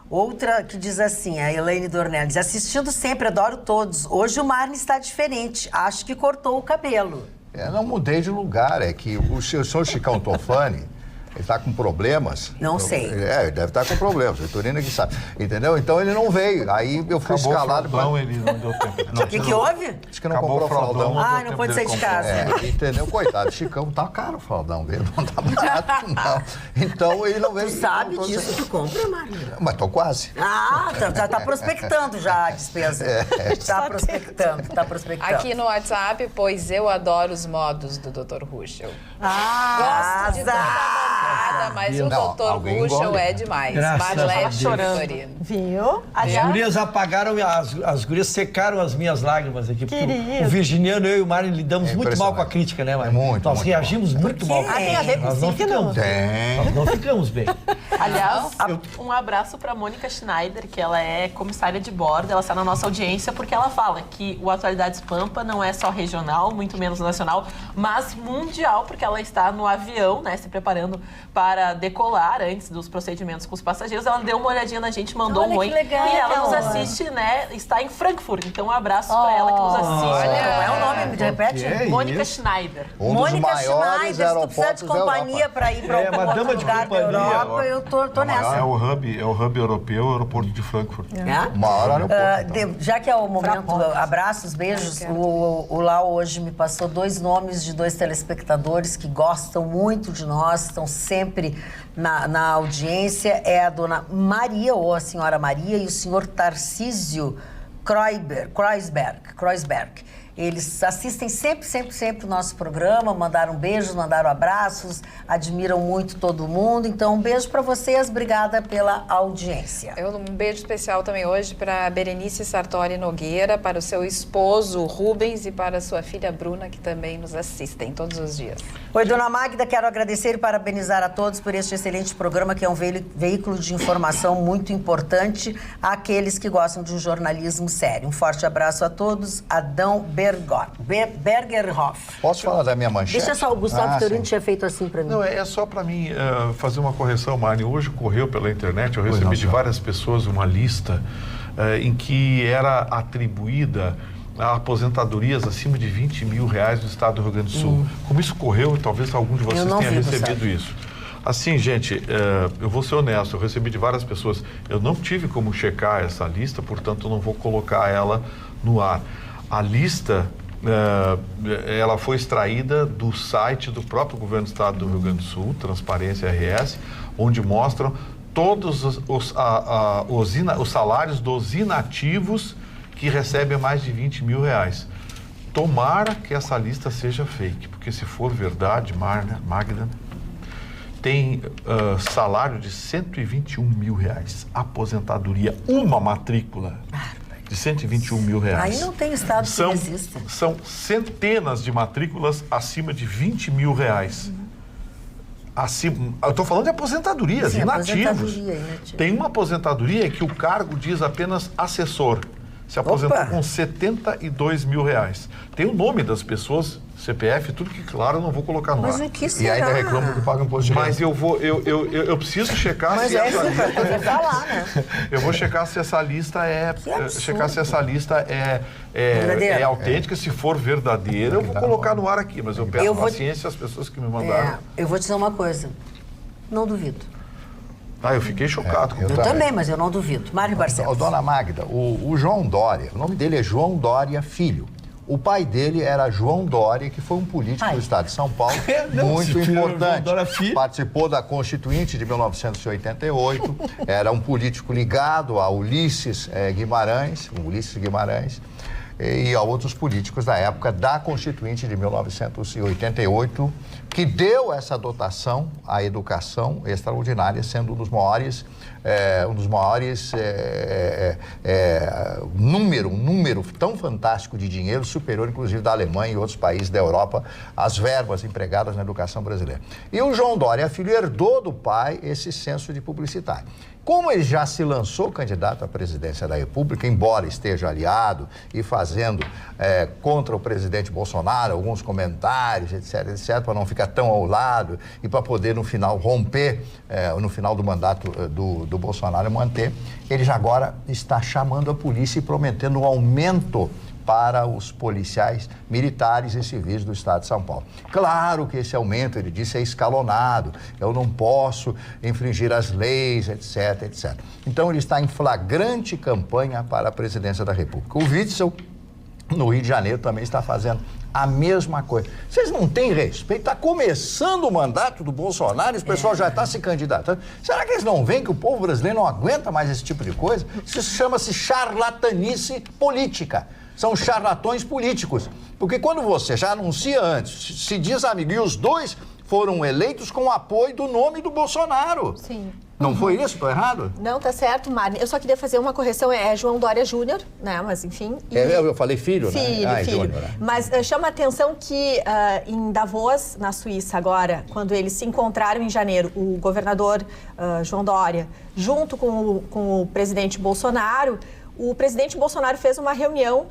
Outra que diz assim, a Elaine Dornelles: assistindo sempre, adoro todos. Hoje o Marne está diferente, acho que cortou o cabelo. Não mudei de lugar, é que o senhor Chicão Tofani, ele está com problemas. Não sei. Ele deve estar com problemas, Vitorina que sabe. Entendeu? Então ele não veio. Aí eu fui escalado. Não, ele não deu tempo. O que houve? Acho que não comprou o fraldão. Não pode sair de casa. Entendeu? Coitado, Chicão, tá caro o fraldão dele, não tá barato, não. Então ele não veio. Tu sabe disso, tu compra, Maria. Mas tô quase. Tá prospectando já a despesa. Tá prospectando. Aqui no WhatsApp, pois eu adoro os modos do Dr. Ruschel. Gosto de toda a mas o Dr. Ruschel é demais. Marlete chorando. Viu? As gurias apagaram, as gurias secaram as minhas lágrimas aqui. O Virginiano, eu e o Mário lidamos muito mal com a crítica, né, Mário? Nós reagimos muito mal. Tem a ver com signo? Nós não ficamos bem. Aliás, um abraço para Mônica Schneider, que ela é comissária de bordo, ela está na nossa audiência porque ela fala que o Atualidades Pampa não é só regional, muito menos nacional, mas mundial, porque ela está no avião, né, se preparando para decolar antes dos procedimentos com os passageiros. Ela deu uma olhadinha na gente, mandou um oi. Legal. E ela nos assiste, né, está em Frankfurt, então um abraço para ela que nos assiste. Qual é o nome? Me repete? Mônica Schneider. Mônica Schneider, se tu precisar de companhia para ir para algum outro lugar da Europa, eu tô nessa. É o hub europeu, o aeroporto de Frankfurt. O maior aeroporto. Já que é o momento, abraços, beijos, o Lau hoje me passou 2 nomes de 2 telespectadores que gostam muito de nós, estão sempre na audiência. É a dona Maria, ou a senhora Maria, e o senhor Tarcísio Kreuzberg. Eles assistem sempre o nosso programa, mandaram beijos, mandaram abraços, admiram muito todo mundo. Então, um beijo para vocês, obrigada pela audiência. Um beijo especial também hoje para Berenice Sartori Nogueira, para o seu esposo Rubens e para a sua filha Bruna, que também nos assistem todos os dias. Oi, dona Magda, quero agradecer e parabenizar a todos por este excelente programa, que é um veículo de informação muito importante àqueles que gostam de um jornalismo sério. Um forte abraço a todos. Adão Bergerhoff. Posso falar da minha manchete? Deixa só, o Gustavo Fiorino tinha feito assim para mim. Não, é só para mim fazer uma correção, Mari. Hoje correu pela internet, eu recebi de várias pessoas uma lista em que era atribuída a aposentadorias acima de R$20 mil no estado do Rio Grande do Sul. Como isso correu, talvez algum de vocês tenha recebido isso. Assim, gente, eu vou ser honesto, eu recebi de várias pessoas. Eu não tive como checar essa lista, portanto, eu não vou colocar ela no ar. A lista, ela foi extraída do site do próprio Governo do Estado do Rio Grande do Sul, Transparência RS, onde mostram todos os salários dos inativos que recebem mais de R$20 mil. Tomara que essa lista seja fake, porque se for verdade, Magda, tem salário de R$121 mil, aposentadoria, uma matrícula de R$121 mil. Aí não tem estado que exista. São centenas de matrículas acima de R$20 mil. Eu estou falando de aposentadorias, inativos. Tem uma aposentadoria que o cargo diz apenas assessor. Se aposentou com R$72 mil. Tem o nome das pessoas, CPF, tudo que, claro, eu não vou colocar no ar. Mas o que será? E ainda reclamo que paga imposto de renda. Mas eu preciso checar se essa lista... falar, né? Eu vou checar se essa lista é autêntica, se for verdadeira, eu vou colocar no ar aqui, mas eu peço paciência às pessoas que me mandaram. Eu vou te dizer uma coisa, não duvido. Eu fiquei chocado. Eu também, mas eu não duvido. Mário Barcelos. Dona Magda, o João Dória, o nome dele é João Dória Filho. O pai dele era João Dória, que foi um político do estado de São Paulo, muito importante. Participou da Constituinte de 1988, era um político ligado a Ulisses Guimarães, e a outros políticos da época da Constituinte de 1988, que deu essa dotação à educação extraordinária, sendo um dos maiores um número tão fantástico de dinheiro, superior inclusive da Alemanha e outros países da Europa, as verbas empregadas na educação brasileira. E o João Dória Filho herdou do pai esse senso de publicitário. Como ele já se lançou candidato à presidência da República, embora esteja aliado e fazendo contra o presidente Bolsonaro alguns comentários, etc., para não ficar tão ao lado e para poder, no final, romper, no final do mandato do Bolsonaro, manter, ele já agora está chamando a polícia e prometendo um aumento para os policiais militares e civis do estado de São Paulo. Claro que esse aumento, ele disse, é escalonado, eu não posso infringir as leis, etc., etc. Então, ele está em flagrante campanha para a presidência da República. O Witzel, no Rio de Janeiro, também está fazendo a mesma coisa. Vocês não têm respeito? Está começando o mandato do Bolsonaro, esse pessoal já está se candidatando. Será que eles não veem que o povo brasileiro não aguenta mais esse tipo de coisa? Isso chama-se charlatanice política. São charlatões políticos. Porque quando você já anuncia antes, se diz amigo, e os dois foram eleitos com o apoio do nome do Bolsonaro. Sim. Não foi isso? Estou errado? Não, tá certo, Marne. Eu só queria fazer uma correção, é João Dória Júnior, né, mas enfim... Eu falei filho, né? Filho. Júnior. Mas chama a atenção que em Davos, na Suíça agora, quando eles se encontraram em janeiro, o governador João Dória, junto com o presidente Bolsonaro, o presidente Bolsonaro fez uma reunião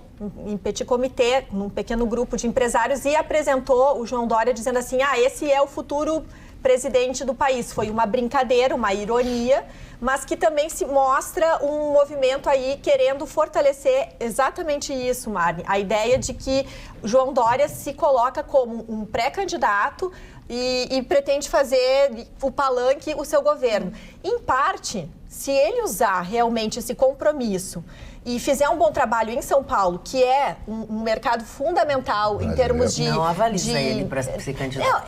em petit comité, num pequeno grupo de empresários, e apresentou o João Dória dizendo assim, esse é o futuro presidente do país. Foi uma brincadeira, uma ironia, mas que também se mostra um movimento aí querendo fortalecer exatamente isso, Marne. A ideia de que João Dória se coloca como um pré-candidato e pretende fazer o palanque o seu governo. Em parte, se ele usar realmente esse compromisso e fizer um bom trabalho em São Paulo, que é um mercado fundamental em termos de... Não avaliza ele para ser candidato.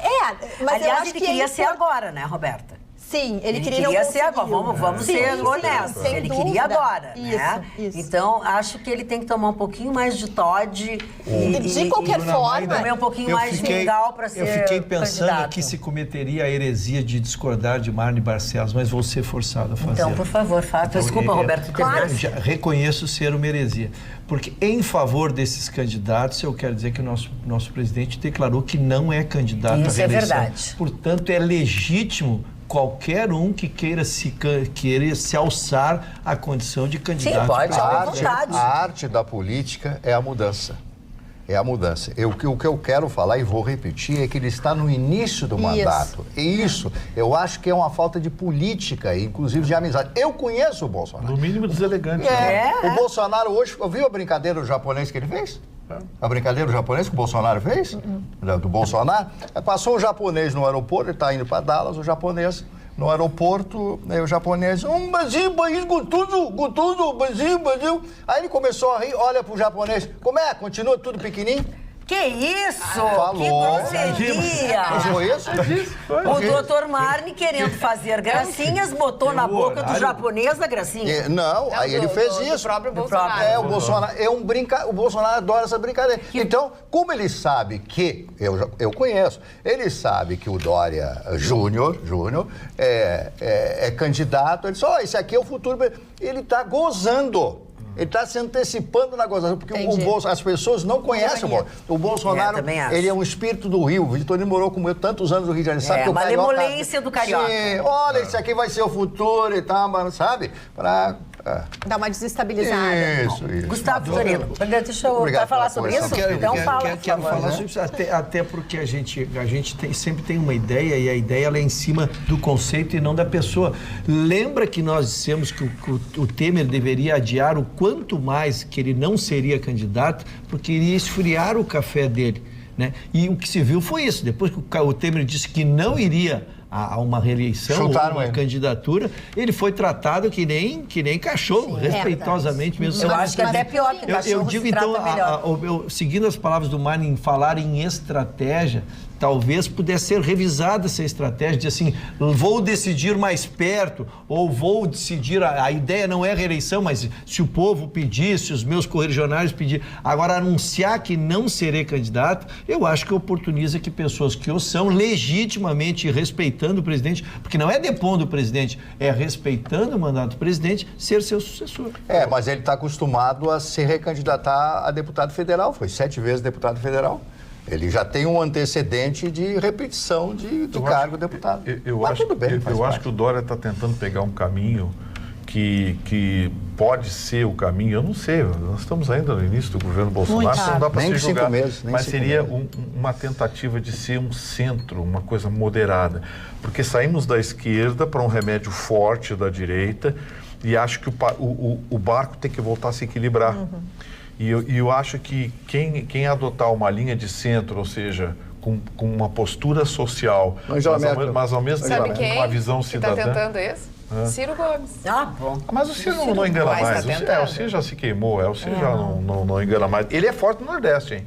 Mas aliás, eu acho ele que queria ser agora, né, Roberta? Sim, ele queria ser agora, vamos ser honestos. Ele queria agora, né? Isso. Então, acho que ele tem que tomar um pouquinho mais de Todd de qualquer forma, também um pouquinho mais de mingau para ser Eu fiquei pensando candidato. que se cometeria a heresia de discordar de Marne Barcelos, mas vou ser forçado a fazer. Então, por favor, Fábio. Desculpa, Roberto. Claro. Já reconheço ser uma heresia. Porque em favor desses candidatos, eu quero dizer que o nosso presidente declarou que não é candidato à reeleição. Isso é verdade. Portanto, é legítimo qualquer um que queira se alçar à condição de candidato. Sim, pode, à vontade. A arte da política é a mudança. É a mudança. O que eu quero falar, e vou repetir, é que ele está no início do mandato. E isso, eu acho que é uma falta de política, inclusive de amizade. Eu conheço o Bolsonaro. No mínimo deselegante. O Bolsonaro hoje, viu a brincadeira do japonês que ele fez? A brincadeira do japonês que o Bolsonaro fez? Do Bolsonaro? Passou um japonês no aeroporto, ele está indo para Dallas, o japonês no aeroporto, aí o japonês, Brasil, gostoso, Brasil. Aí ele começou a rir, olha pro japonês, como é? Continua tudo pequenininho? Que isso? Falou. Que grosseria! Foi isso? O doutor Marne, querendo fazer gracinhas, botou na boca do japonês a gracinha. Não, aí ele fez isso. Do próprio Bolsonaro. O Bolsonaro o Bolsonaro adora essa brincadeira. Então, como ele sabe que, eu conheço, ele sabe que o Dória Júnior é candidato, ele disse, esse aqui é o futuro. Ele está gozando. Ele está se antecipando na gozação, porque as pessoas não conhecem o Bolsonaro. Ele é um espírito do Rio. O Vitorino morou com eu tantos anos no Rio de Janeiro. Sabe que o carioca... malemolência do carioca. Sim, olha, isso aqui vai ser o futuro e tal, sabe? Dá uma desestabilizada. Isso. Gustavo Vitorino, deixa eu falar sobre isso? Então fala, quero falar sobre isso, até porque a gente sempre tem uma ideia, e a ideia ela é em cima do conceito e não da pessoa. Lembra que nós dissemos que o Temer deveria adiar o quanto mais que ele não seria candidato, porque iria esfriar o café dele, né? E o que se viu foi isso. Depois que o Temer disse que não iria a uma reeleição, Chutaram uma ele. candidatura, ele foi tratado que nem cachorro, respeitosamente mesmo. Eu acho que até pior que Eu cachorro digo, se trata então, melhor. seguindo as palavras do Mário em falar em estratégia, talvez pudesse ser revisada essa estratégia de assim, vou decidir mais perto, ou vou decidir, a ideia não é reeleição, mas se o povo pedir, se os meus correligionários pedir, agora anunciar que não serei candidato, eu acho que oportuniza que pessoas que o são, legitimamente respeitando o presidente, porque não é depondo o presidente, é respeitando o mandato do presidente, ser seu sucessor. Mas ele está acostumado a se recandidatar a deputado federal, foi 7 vezes deputado federal. Ele já tem um antecedente de repetição do cargo de deputado. Eu acho que o Dória está tentando pegar um caminho que pode ser o caminho, eu não sei, nós estamos ainda no início do governo Bolsonaro, não dá para se julgar, mas seria uma tentativa de ser um centro, uma coisa moderada, porque saímos da esquerda para um remédio forte da direita e acho que o barco tem que voltar a se equilibrar. E eu acho que quem adotar uma linha de centro, ou seja, com uma postura social, mas ao mesmo tempo com uma visão cidadã... Sabe quem está tentando isso? Ciro Gomes. Bom. Mas o Ciro não engana mais. O Ciro já se queimou, o Ciro já não engana mais. Ele é forte no Nordeste, hein?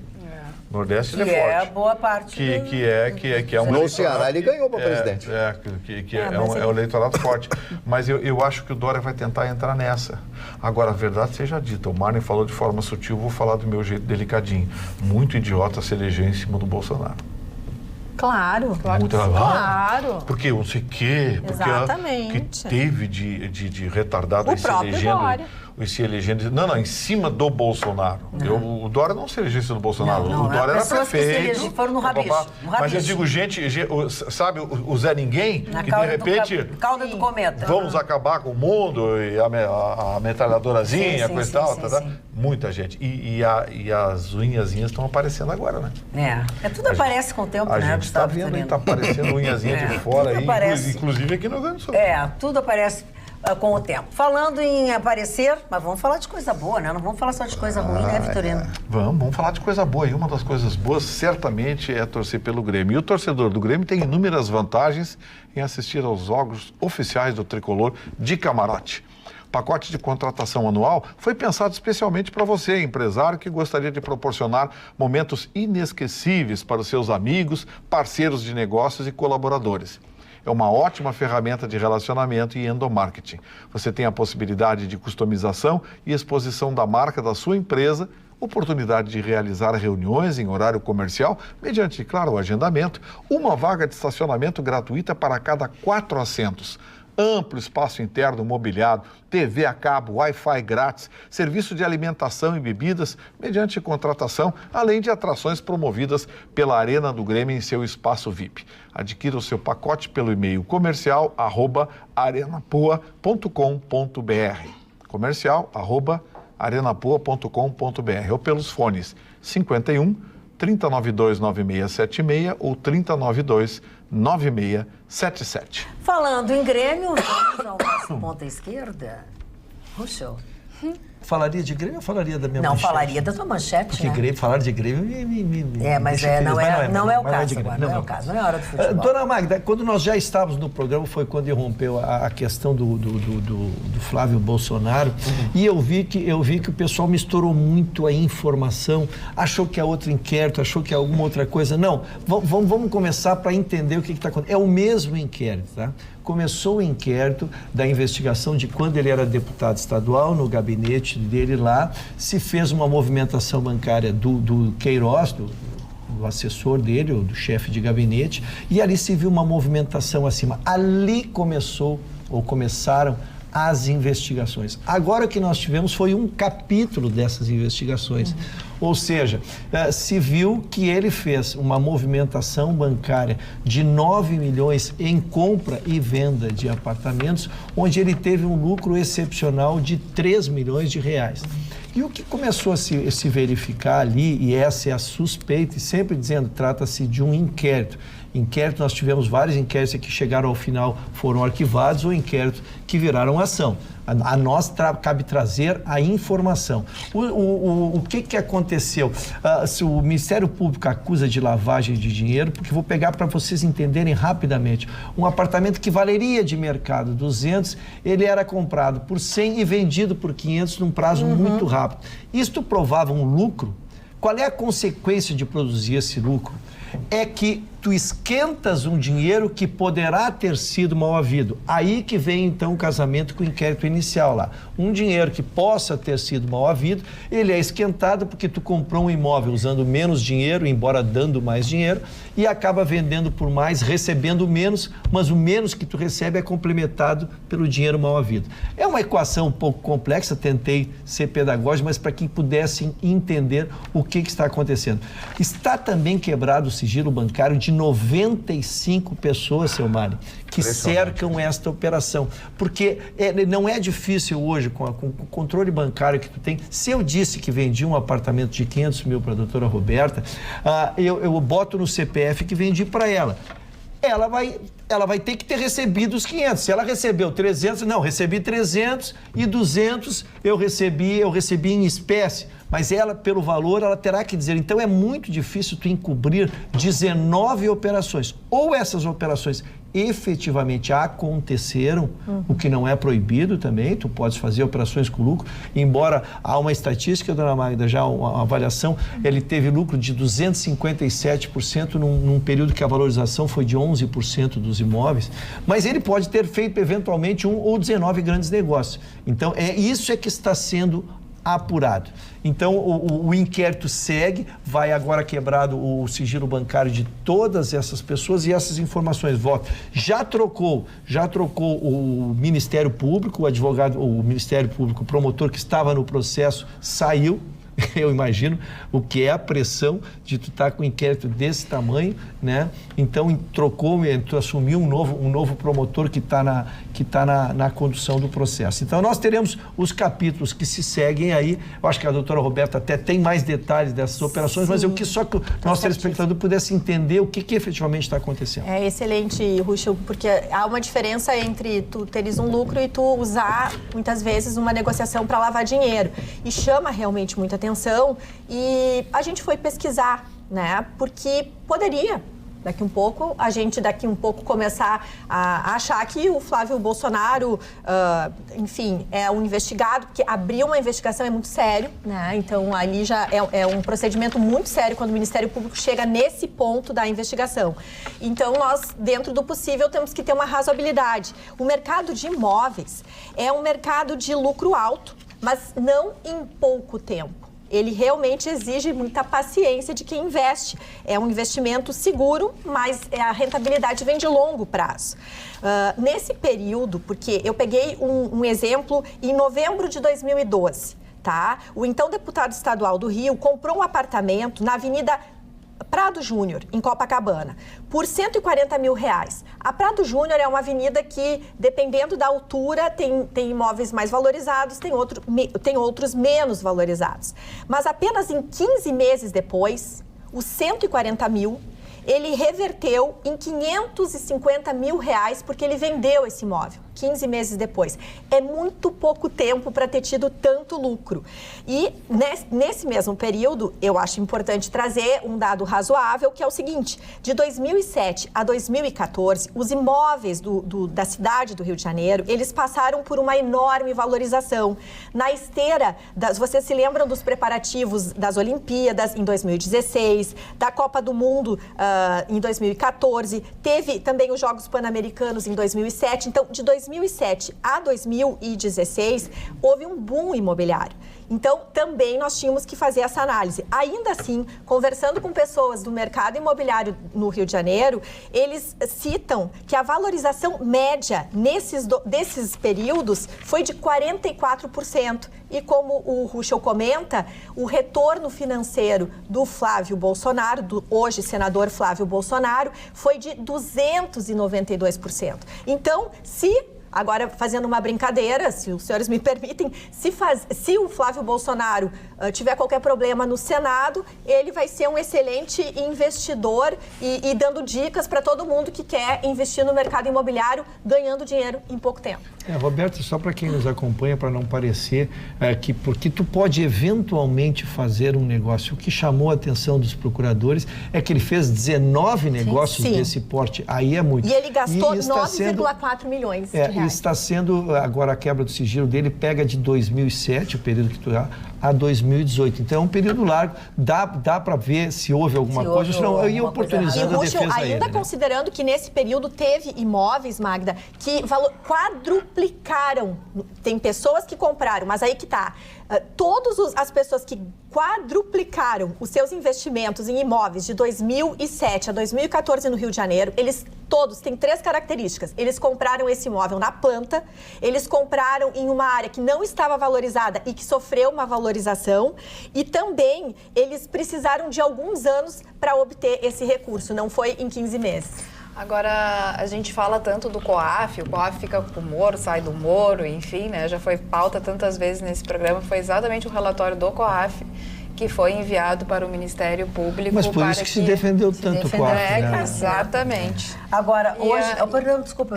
Nordeste ele é forte. Que é boa parte. Que é um no Ceará ele ganhou para presidente. É um eleitorado forte. Mas eu acho que o Dória vai tentar entrar nessa. Agora, a verdade seja dita, o Marlon falou de forma sutil, vou falar do meu jeito delicadinho. Muito idiota se eleger em cima do Bolsonaro. Claro. Claro. Porque não sei o quê. Exatamente. Que teve de retardado se elegendo. Não, em cima do Bolsonaro. O Dória não se elegesse do Bolsonaro. O Dória era prefeito. Que foram no rabicho. Mas eu digo, gente, sabe o Zé Ninguém? Que de repente. Cauda do cometa. Vamos acabar com o mundo e a metralhadorazinha, coisa e tal. Muita gente. E as unhazinhas estão aparecendo agora, né? Tudo aparece com o tempo, né? A gente está vendo aí, está aparecendo unhazinha de fora aí, inclusive aqui no Rio Grande do Sul. Tudo aparece com o tempo. Falando em aparecer, mas vamos falar de coisa boa, né? Não vamos falar só de coisa ruim, né, Vitorino? Vamos falar de coisa boa. E uma das coisas boas, certamente, é torcer pelo Grêmio. E o torcedor do Grêmio tem inúmeras vantagens em assistir aos jogos oficiais do Tricolor de camarote. O pacote de contratação anual foi pensado especialmente para você, empresário, que gostaria de proporcionar momentos inesquecíveis para os seus amigos, parceiros de negócios e colaboradores. É uma ótima ferramenta de relacionamento e endomarketing. Você tem a possibilidade de customização e exposição da marca da sua empresa, oportunidade de realizar reuniões em horário comercial, mediante, claro, o agendamento, uma vaga de estacionamento gratuita para cada 4 assentos, amplo espaço interno mobiliado, TV a cabo, Wi-Fi grátis, serviço de alimentação e bebidas, mediante contratação, além de atrações promovidas pela Arena do Grêmio em seu espaço VIP. Adquira o seu pacote pelo e-mail comercial@arenapoa.com.br. comercial@arenapoa.com.br ou pelos fones 51 3092 9676 ou 3092 9677. Falando em Grêmio, vamos ao nosso ponta esquerda. Ruxo. Falaria de Grêmio ou falaria da minha manchete? Não, falaria da tua manchete, porque né? falar de Grêmio mas não é o caso agora, não é o caso, não é hora do futebol. Dona Magda, quando nós já estávamos no programa, foi quando irrompeu a questão do Flávio Bolsonaro, e eu vi que o pessoal misturou muito a informação, achou que é outro inquérito, achou que é alguma outra coisa. Não, vamos começar para entender o que está acontecendo. É o mesmo inquérito, tá? Começou o inquérito da investigação de quando ele era deputado estadual, no gabinete dele lá, se fez uma movimentação bancária do Queiroz, do assessor dele, ou do chefe de gabinete, e ali se viu uma movimentação acima. Ali começaram as investigações. Agora o que nós tivemos foi um capítulo dessas investigações. Ou seja, se viu que ele fez uma movimentação bancária de 9 milhões em compra e venda de apartamentos, onde ele teve um lucro excepcional de 3 milhões de reais. E o que começou a se verificar ali, e essa é a suspeita, e sempre dizendo, trata-se de um inquérito. Inquérito, nós tivemos vários inquéritos que chegaram ao final, foram arquivados, ou inquéritos que viraram ação. A nós cabe trazer a informação. O que aconteceu? Se o Ministério Público acusa de lavagem de dinheiro, porque vou pegar para vocês entenderem rapidamente. Um apartamento que valeria de mercado 200, ele era comprado por 100 e vendido por 500 num prazo muito rápido. Isto provava um lucro. Qual é a consequência de produzir esse lucro? É que tu esquentas um dinheiro que poderá ter sido mal havido. Aí que vem, então, o casamento com o inquérito inicial lá. Um dinheiro que possa ter sido mal havido, ele é esquentado porque tu comprou um imóvel usando menos dinheiro, embora dando mais dinheiro, e acaba vendendo por mais, recebendo menos, mas o menos que tu recebe é complementado pelo dinheiro mal havido. É uma equação um pouco complexa, tentei ser pedagógico, mas para que pudessem entender o que está acontecendo. Está também quebrado o sigilo bancário de 95 pessoas, seu Mário, que cercam esta operação. Porque não é difícil hoje, com o controle bancário que tu tem. Se eu disse que vendi um apartamento de 500 mil para a doutora Roberta, eu boto no CPF que vendi para ela. Ela vai ter que ter recebido os 500. Se ela recebeu 300, não, recebi 300 e 200 eu recebi em espécie. Mas ela, pelo valor, ela terá que dizer. Então é muito difícil tu encobrir 19 operações. Ou essas operações efetivamente aconteceram, o que não é proibido também, tu podes fazer operações com lucro, embora há uma estatística, dona Magda, já uma avaliação, ele teve lucro de 257% num período que a valorização foi de 11% dos imóveis, mas ele pode ter feito eventualmente 1 ou 19 grandes negócios. Então, isso é que está sendo apurado. Então, o inquérito segue, vai agora quebrado o sigilo bancário de todas essas pessoas e essas informações voltam. Já trocou o Ministério Público, o Ministério Público, o promotor que estava no processo saiu. Eu imagino o que é a pressão de tu estar com um inquérito desse tamanho, né? Então, tu assumiu um novo promotor que está na condução do processo. Então, nós teremos os capítulos que se seguem aí. Eu acho que a doutora Roberta até tem mais detalhes dessas operações, sim, mas eu quis só que o nosso telespectador pudesse entender o que efetivamente está acontecendo. É excelente, Ruschel, porque há uma diferença entre tu teres um lucro e tu usar, muitas vezes, uma negociação para lavar dinheiro. E chama realmente muita atenção e a gente foi pesquisar, né? Porque poderia, daqui um pouco, começar a achar que o Flávio Bolsonaro, enfim, é um investigado, porque abrir uma investigação é muito sério, né? Então, ali já é um procedimento muito sério quando o Ministério Público chega nesse ponto da investigação. Então, nós, dentro do possível, temos que ter uma razoabilidade. O mercado de imóveis é um mercado de lucro alto, mas não em pouco tempo. Ele realmente exige muita paciência de quem investe. É um investimento seguro, mas a rentabilidade vem de longo prazo. Nesse período, porque eu peguei um exemplo em novembro de 2012, tá? O então deputado estadual do Rio comprou um apartamento na Avenida Prado Júnior, em Copacabana, por R$140 mil. A Prado Júnior é uma avenida que, dependendo da altura, tem imóveis mais valorizados, tem outros menos valorizados. Mas apenas em 15 meses depois, os R$140 mil, ele reverteu em R$550 mil, porque ele vendeu esse imóvel 15 meses depois. É muito pouco tempo para ter tido tanto lucro. E nesse mesmo período, eu acho importante trazer um dado razoável, que é o seguinte: de 2007 a 2014, os imóveis da cidade do Rio de Janeiro, eles passaram por uma enorme valorização. Na esteira, vocês se lembram dos preparativos das Olimpíadas em 2016, da Copa do Mundo em 2014, teve também os Jogos Pan-Americanos em 2007. Então, de 2007 a 2016, houve um boom imobiliário. Então, também nós tínhamos que fazer essa análise. Ainda assim, conversando com pessoas do mercado imobiliário no Rio de Janeiro, eles citam que a valorização média desses períodos foi de 44%. E como o Ruschel comenta, o retorno financeiro do Flávio Bolsonaro, do hoje senador Flávio Bolsonaro, foi de 292%. Então, agora, fazendo uma brincadeira, se os senhores me permitem, se o Flávio Bolsonaro tiver qualquer problema no Senado, ele vai ser um excelente investidor e dando dicas para todo mundo que quer investir no mercado imobiliário, ganhando dinheiro em pouco tempo. Roberto, só para quem nos acompanha, para não parecer que porque tu pode eventualmente fazer um negócio, o que chamou a atenção dos procuradores é que ele fez 19 negócios desse porte, aí é muito. E ele gastou 9,4 milhões de reais. E está sendo, agora a quebra do sigilo dele pega de 2007, o período que tu a 2018. Então é um período largo, dá para ver se houve alguma coisa, senão eu ia oportunizando a defesa a ele. Ainda considerando que nesse período teve imóveis, Magda, que quadruplicaram. Tem pessoas que compraram, mas aí que tá. Todas as pessoas que quadruplicaram os seus investimentos em imóveis de 2007 a 2014 no Rio de Janeiro, eles todos têm 3 características. Eles compraram esse imóvel na planta, eles compraram em uma área que não estava valorizada e que sofreu uma valorização, e também eles precisaram de alguns anos para obter esse recurso, não foi em 15 meses. Agora, a gente fala tanto do COAF, o COAF fica com o Moro, sai do Moro, enfim, né? Já foi pauta tantas vezes nesse programa, foi exatamente o relatório do COAF que foi enviado para o Ministério Público. Mas por isso que se defendeu tanto o COAF, né? Exatamente. Agora, hoje... Desculpa,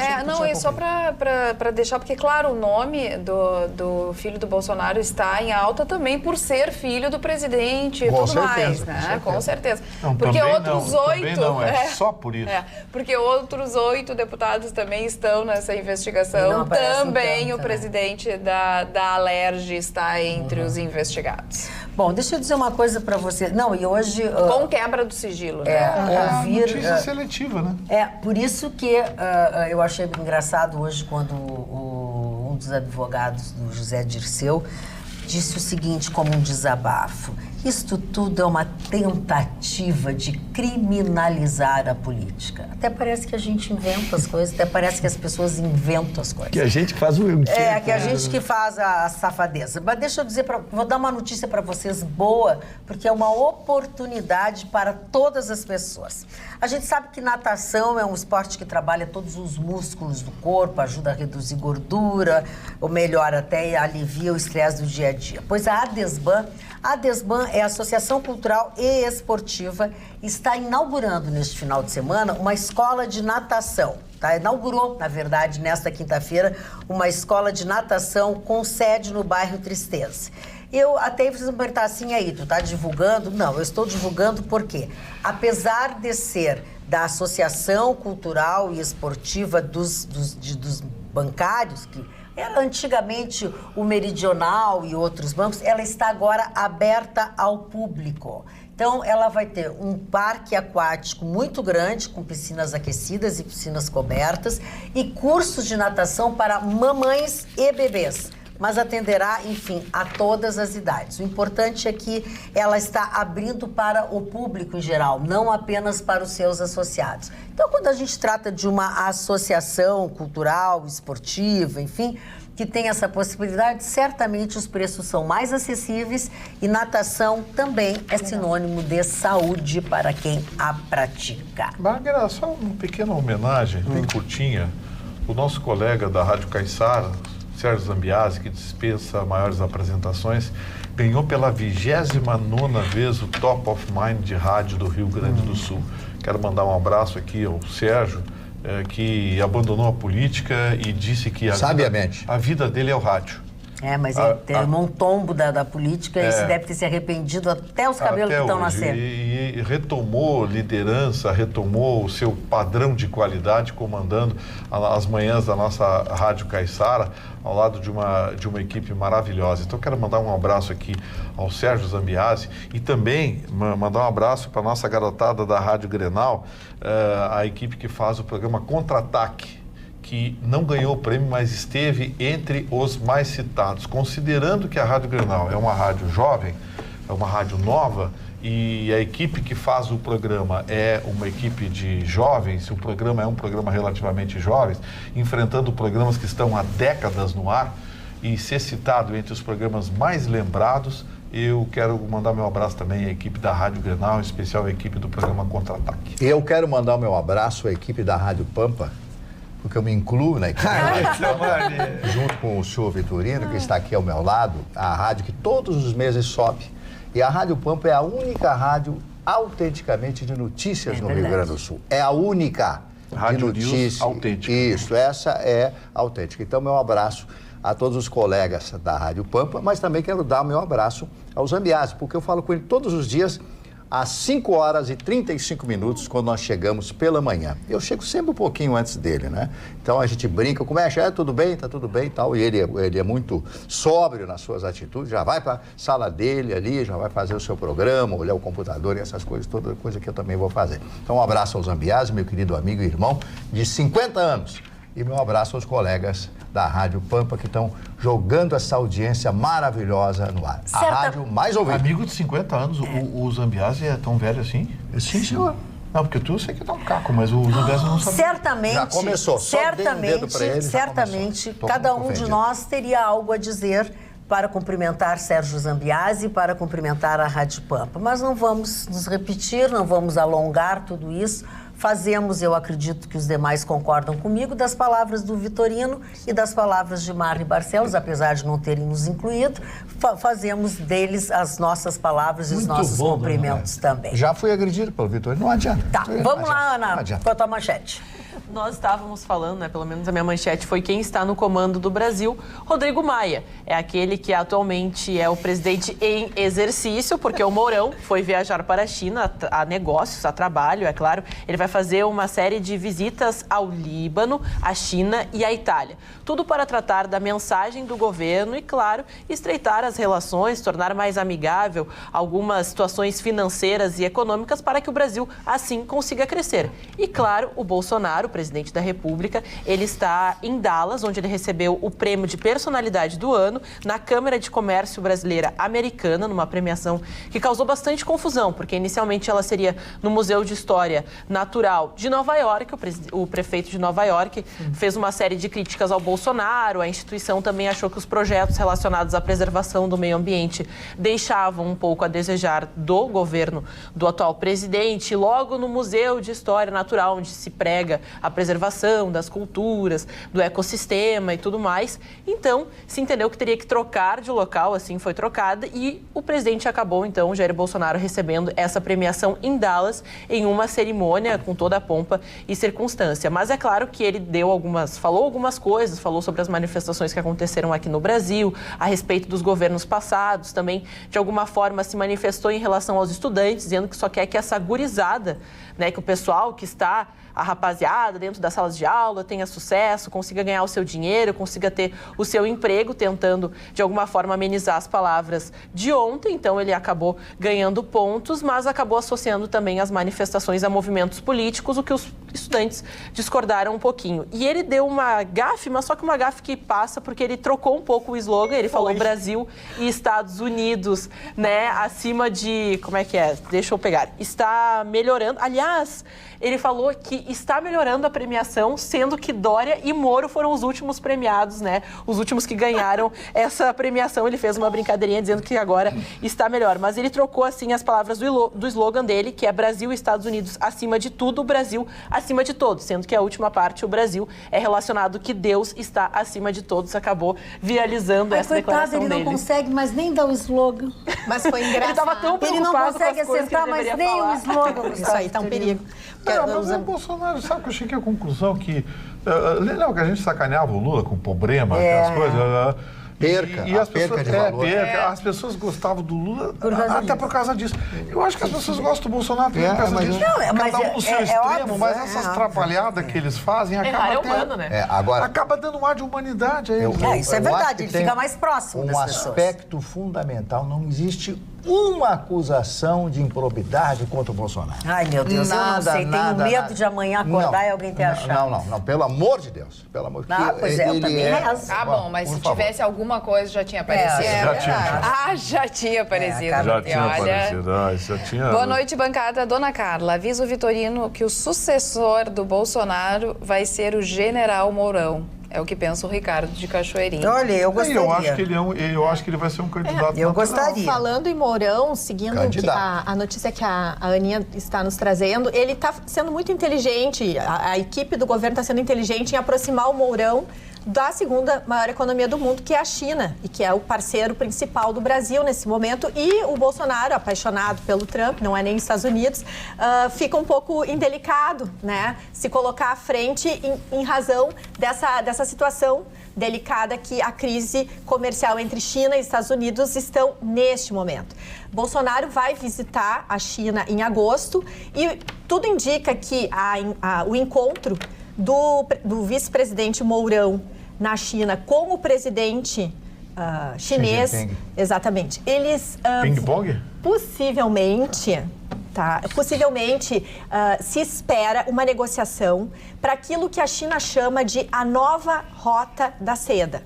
só para deixar, porque, claro, o nome do filho do Bolsonaro está em alta também por ser filho do presidente e tudo mais, né? Com certeza. Não, porque outros 8... não, só por isso. Porque outros 8 deputados também estão nessa investigação. Também o presidente da Alerj está entre os investigados. Bom, deixa eu dizer uma coisa para você. Não, e hoje... Com quebra do sigilo, né? Notícia seletiva, né? Por isso que eu achei engraçado hoje quando um dos advogados do José Dirceu disse o seguinte como um desabafo: isto tudo é uma tentativa de criminalizar a política. Até parece que a gente inventa as coisas, até parece que as pessoas inventam as coisas. Que a gente faz o... que a gente que faz a safadeza. Mas deixa eu dizer, vou dar uma notícia para vocês boa, porque é uma oportunidade para todas as pessoas. A gente sabe que natação é um esporte que trabalha todos os músculos do corpo, ajuda a reduzir gordura, ou melhor, até alivia o estresse do dia a dia. Pois a ADESBAN é a Associação Cultural e Esportiva, está inaugurando neste final de semana uma escola de natação. Inaugurou, na verdade, nesta quinta-feira, uma escola de natação com sede no bairro Tristeza. Eu até vocês vão perguntar assim, aí, tu tá divulgando? Não, eu estou divulgando porque, apesar de ser da Associação Cultural e Esportiva dos bancários, que era antigamente o Meridional e outros bancos, ela está agora aberta ao público. Então, ela vai ter um parque aquático muito grande, com piscinas aquecidas e piscinas cobertas, e cursos de natação para mamães e bebês, mas atenderá, enfim, a todas as idades. O importante é que ela está abrindo para o público em geral, não apenas para os seus associados. Então, quando a gente trata de uma associação cultural, esportiva, enfim, que tem essa possibilidade, certamente os preços são mais acessíveis e natação também é sinônimo de saúde para quem a pratica. Magda, só uma pequena homenagem, bem curtinha. O nosso colega da Rádio Caiçara, Sérgio Zambiase, que dispensa maiores apresentações, ganhou pela 29ª vez o Top of Mind de rádio do Rio Grande do Sul. Quero mandar um abraço aqui ao Sérgio, que abandonou a política e disse que a vida dele é o rádio. Mas ele tomou um tombo da política e se deve ter se arrependido até os cabelos que estão nascendo. E retomou liderança, retomou o seu padrão de qualidade, comandando as manhãs da nossa Rádio Caiçara, ao lado de uma equipe maravilhosa. Então, quero mandar um abraço aqui ao Sérgio Zambiase e também mandar um abraço para a nossa garotada da Rádio Grenal, a equipe que faz o programa Contra-Ataque, que não ganhou o prêmio, mas esteve entre os mais citados. Considerando que a Rádio Grenal é uma rádio jovem, é uma rádio nova, e a equipe que faz o programa é uma equipe de jovens, o programa é um programa relativamente jovem, enfrentando programas que estão há décadas no ar, e ser citado entre os programas mais lembrados, eu quero mandar meu abraço também à equipe da Rádio Grenal, em especial à equipe do programa Contra-Ataque. Eu quero mandar o meu abraço à equipe da Rádio Pampa, porque eu me incluo na equipe, junto com o senhor Vitorino, que está aqui ao meu lado, a rádio que todos os meses sobe. E a Rádio Pampa é a única rádio autenticamente de notícias no Rio Grande do Sul. É a única. Rádio de notícia. News autêntica. Isso, essa é autêntica. Então, meu abraço a todos os colegas da Rádio Pampa, mas também quero dar meu abraço ao Zambiase, porque eu falo com ele todos os dias, às 5 horas e 35 minutos, quando nós chegamos pela manhã. Eu chego sempre um pouquinho antes dele, né? Então a gente brinca, como é, tudo bem, tá tudo bem e tal. E ele é muito sóbrio nas suas atitudes, já vai para a sala dele ali, já vai fazer o seu programa, olhar o computador e essas coisas, toda coisa que eu também vou fazer. Então um abraço ao Zambiase, meu querido amigo e irmão de 50 anos. E meu abraço aos colegas da Rádio Pampa que estão jogando essa audiência maravilhosa no ar. A rádio mais ouvida. Amigo de 50 anos, o Zambiase é tão velho assim? Sim, senhor. Não, porque tu sei que dá um caco, mas o Zambiase não sabe. Certamente, Já começou. certamente, cada um de nós teria algo a dizer para cumprimentar Sérgio Zambiase e para cumprimentar a Rádio Pampa. Mas não vamos nos repetir, não vamos alongar tudo isso. Fazemos, eu acredito que os demais concordam comigo, das palavras do Vitorino e das palavras de Marli Barcelos, apesar de não terem nos incluído, fazemos deles as nossas palavras e os nossos cumprimentos também. Já fui agredido pelo Vitorino, não adianta. Tá, vamos lá, Ana, com a tua manchete. Nós estávamos falando, né, pelo menos a minha manchete foi quem está no comando do Brasil, Rodrigo Maia. É aquele que atualmente é o presidente em exercício, porque o Mourão foi viajar para a China a negócios, a trabalho, é claro. Ele vai fazer uma série de visitas ao Líbano, à China e à Itália. Tudo para tratar da mensagem do governo e, claro, estreitar as relações, tornar mais amigável algumas situações financeiras e econômicas para que o Brasil, assim, consiga crescer. E, claro, o Bolsonaro, o presidente da República, ele está em Dallas, onde ele recebeu o prêmio de personalidade do ano na Câmara de Comércio Brasileira Americana, numa premiação que causou bastante confusão, porque inicialmente ela seria no Museu de História Natural de Nova York. O prefeito de Nova York fez uma série de críticas ao Bolsonaro. A instituição também achou que os projetos relacionados à preservação do meio ambiente deixavam um pouco a desejar do governo do atual presidente. Logo no Museu de História Natural, onde se prega a preservação das culturas, do ecossistema e tudo mais. Então, se entendeu que teria que trocar de local, assim foi trocada, e o presidente acabou, então, Jair Bolsonaro, recebendo essa premiação em Dallas, em uma cerimônia com toda a pompa e circunstância. Mas é claro que ele falou algumas coisas, falou sobre as manifestações que aconteceram aqui no Brasil, a respeito dos governos passados, também, de alguma forma, se manifestou em relação aos estudantes, dizendo que só quer que essa gurizada, né, que o pessoal que está, a rapaziada dentro das salas de aula tenha sucesso, consiga ganhar o seu dinheiro, consiga ter o seu emprego, tentando de alguma forma amenizar as palavras de ontem. Então ele acabou ganhando pontos, mas acabou associando também as manifestações a movimentos políticos, o que os estudantes discordaram um pouquinho. E ele deu uma gafe, mas só que uma gafe que passa, porque ele trocou um pouco o slogan, ele falou Brasil e Estados Unidos, né, acima de, como é que é? Deixa eu pegar. Está melhorando, aliás, ele falou que está melhorando a premiação, sendo que Dória e Moro foram os últimos premiados, né? Os últimos que ganharam essa premiação. Ele fez uma brincadeirinha dizendo que agora está melhor. Mas ele trocou, assim, as palavras do slogan dele, que é Brasil e Estados Unidos acima de tudo, o Brasil acima de todos. Sendo que a última parte, o Brasil, é relacionado que Deus está acima de todos. Acabou viralizando essa declaração dele. Ele não consegue mais nem dar o slogan. Mas foi engraçado. Ele estava tão preocupado. Ele não consegue acertar mais nem o slogan. Isso aí tá um perigo. Não, mas o Bolsonaro, sabe que eu cheguei à conclusão que... lembra que a gente sacaneava o Lula com problema, aquelas coisas... Perca, e as pessoas, perca de valor. As pessoas gostavam do Lula até por causa disso. Eu acho que as pessoas gostam do Bolsonaro por causa disso. Cada um no seu extremo, mas essas atrapalhadas que eles fazem acaba dando um ar de humanidade a eles. Isso é verdade, ele fica mais próximo das pessoas. Um aspecto fundamental, não existe uma acusação de improbidade contra o Bolsonaro. Ai, meu Deus, eu não sei. Tenho medo de amanhã acordar e alguém ter achado. Não, pelo amor de Deus. Pelo amor de Deus. Pois é, eu também rezo. Ah, bom, mas se tivesse alguma coisa já tinha aparecido. Já tinha aparecido. Já tinha. Boa noite, bancada. Dona Carla, avisa o Vitorino que o sucessor do Bolsonaro vai ser o General Mourão. É o que pensa o Ricardo de Cachoeirinha. Olha, eu gostaria. Eu acho que ele vai ser um candidato. Eu gostaria. Falando em Mourão, seguindo a notícia que a Aninha está nos trazendo, ele está sendo muito inteligente, a equipe do governo está sendo inteligente em aproximar o Mourão da segunda maior economia do mundo, que é a China, e que é o parceiro principal do Brasil nesse momento. E o Bolsonaro, apaixonado pelo Trump, não é nem nos Estados Unidos, fica um pouco indelicado, né? Se colocar à frente em razão dessa situação delicada que a crise comercial entre China e Estados Unidos estão neste momento. Bolsonaro vai visitar a China em agosto e tudo indica que o encontro do vice-presidente Mourão na China com o presidente chinês, exatamente, eles ping-pong? Possivelmente se espera uma negociação para aquilo que a China chama de a nova rota da seda.